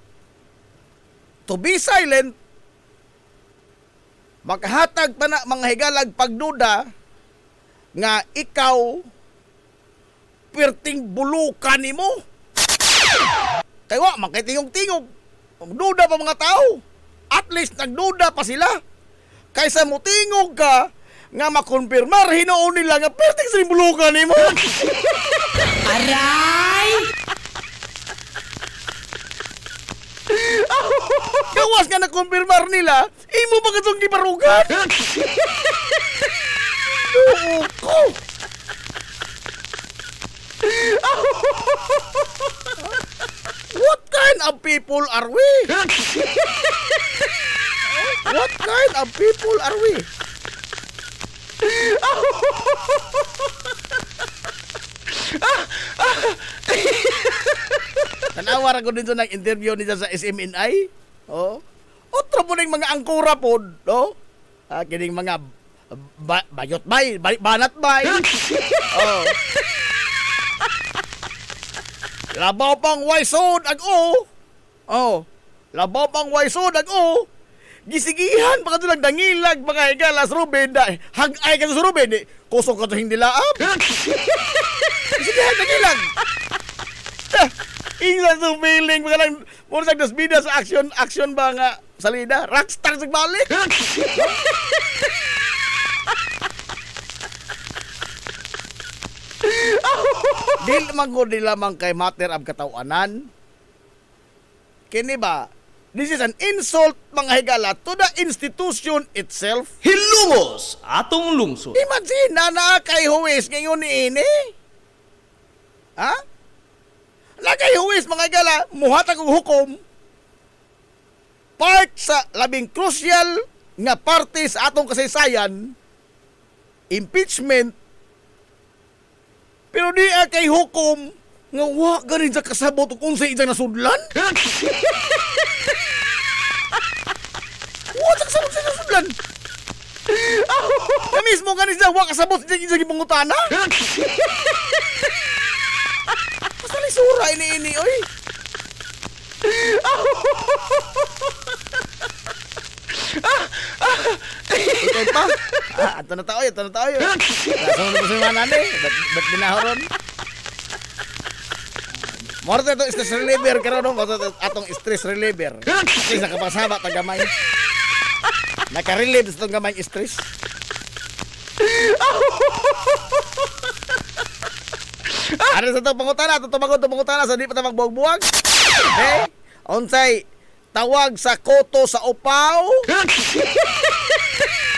to be silent, makahatag pa na mga higalag pagduda nga ikaw perting bulukan nimo. Kaya makitingog-tingog, magduda pa mga tao. At least nagduda pa sila. Kaysa mo tingog ka nga makonfirmar hinoon nila nga perting sa bulukan nimo. Aray! Gawas nga nakonfirmar nila, imo ba katong gibarugan? Ko. What kind of people are we? What kind of people are we? Tanawar ako dito ng interview nito sa SMNI. Oh. Otro po ng mga angkura po, no? Kining mga bayot bay, banat bay. Oh. Labaw pang waysod ag o. Oh. Labaw pang waysod ag o. Gisigihan pa ka lang dangilag mga higalas Ruben. Hag-ay ka sa Ruben. Kusok ka to hindi laab. Gisigihan dangilag. Inglan sa feeling mga lang muna sa dasbida sa action ba nga salida. Rockstar sa balik. Di lamang kay matter of katawanan. Kini ba? This is an insult, mga higala, to the institution itself. Hilungos atong lungsod. Imagine, na kay huwis ngayon ni ini. Ha? Na kay huwis, mga higala, muhatag og hukom. Part sa labing crucial nga parte sa atong kasaysayan, impeachment. Pero di kay hukom nga wa ganin sa kasabot ug unsay iyang nasudlan. Wa sa kasabot sa nasudlan. Na mismo ganin sa wa kasabot sa iyang gipangutana. Pasali sura ini oy. Ikaw pa? Ato na tayo. Nasa mo na sa mga nani. Ba't binahoron? Morte ito stress reliever karon no, atong stress reliever. Kasi sa kapasaba tagamay. Naka-relieve sa itong gamay stress. Ano sa itong pangutana sa di pa ta magbuwag-buwag? Eh, unsay tawag sa koto sa upaw?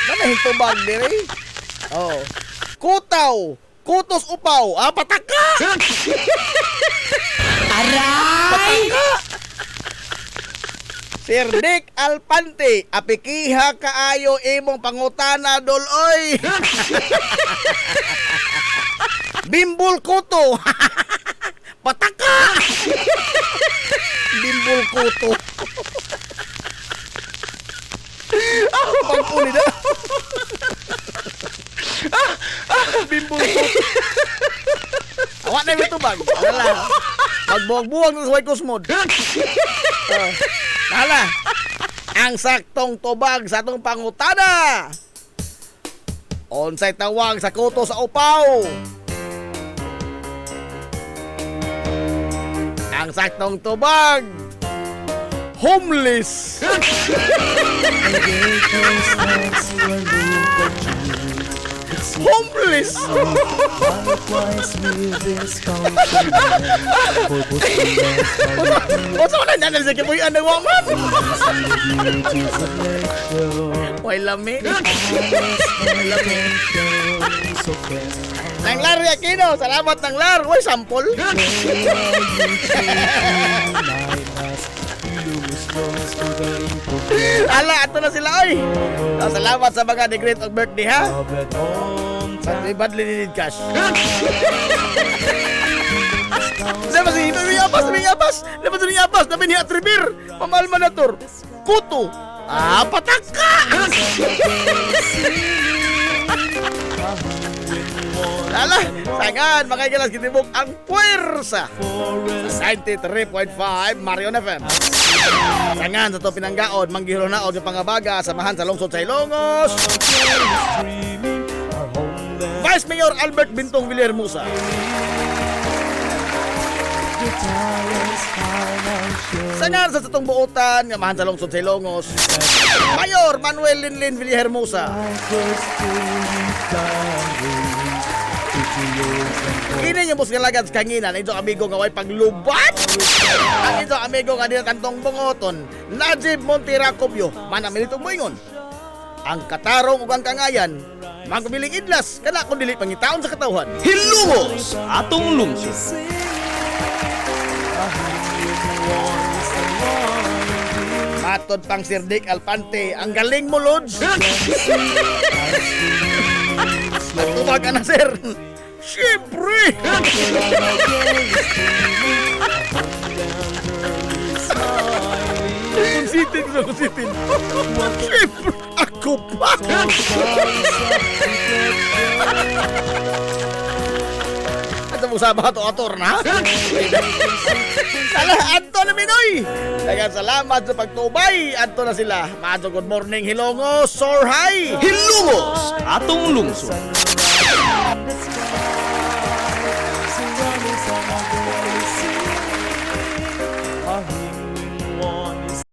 Nanahin tubag diri. Oh. Kutaw, kutos upaw, pataka! Aray! Sir Dick Alpante, apikiha kaayo imong pangutana doloy. Bimbul kuto. Pataka! Bimbul kuto. Pagpuli na. Bimbul kuto. Awak na yung tubag. Wala. Magbuwag-buwag na sa White Cosmod. Hala. Ang saktong tubag sa atong pangutana. Unsay tawag sa kuto sa upaw? Ang saktong tubag. Homeless. Homeless. What's on na sa kiboy ang waman? Why lami? Nang Lar Aquino, salamat Nang Lar. Uy, sample. Ala, ato na sila oy. Salamat sa mga degree of birthday ha. Pati badly needed cash. Lepas ni apas. Nabi ni atribir. Pamalma na tor. Kuto. Pataka. Lala, sangan mga ikilas kitibok ang puwersa sa 93.5 Marion FM. Sangan sa to pinanggaon, manggihiro na og pangabaga, samahan sa lungsod sa Ilongos. Vice Mayor Albert Bintong Villahermosa. Sangan sa tutong buotan, nga mahan sa lungsod sa Ilongos. Mayor Manuel Linlin Villahermosa. Kini yung musgalagad sa kanginan, ito amigo nga way paglubat. Ang ito amigo nga din kantong bungoton, Najib Montiracopio, manamilitong moingon. Ang katarong ug ang kangayan, magbiling idlas, kana kung dili pangitaon sa katawhan. Hilungos atong lungsod. Matod pang Sir Dick Alpante, ang galing mo, Lods. Nagtubag ka na, sir. Siyempre! Kunsitin. Siyempre, ako pa! Ito mo sa bato ator na? Sala, Anto na Minoy! Dagan salamat sa pagtubay. Anto na sila. Maadto, good morning, Hilongos, Sorhay! Hilungos atong lungsod.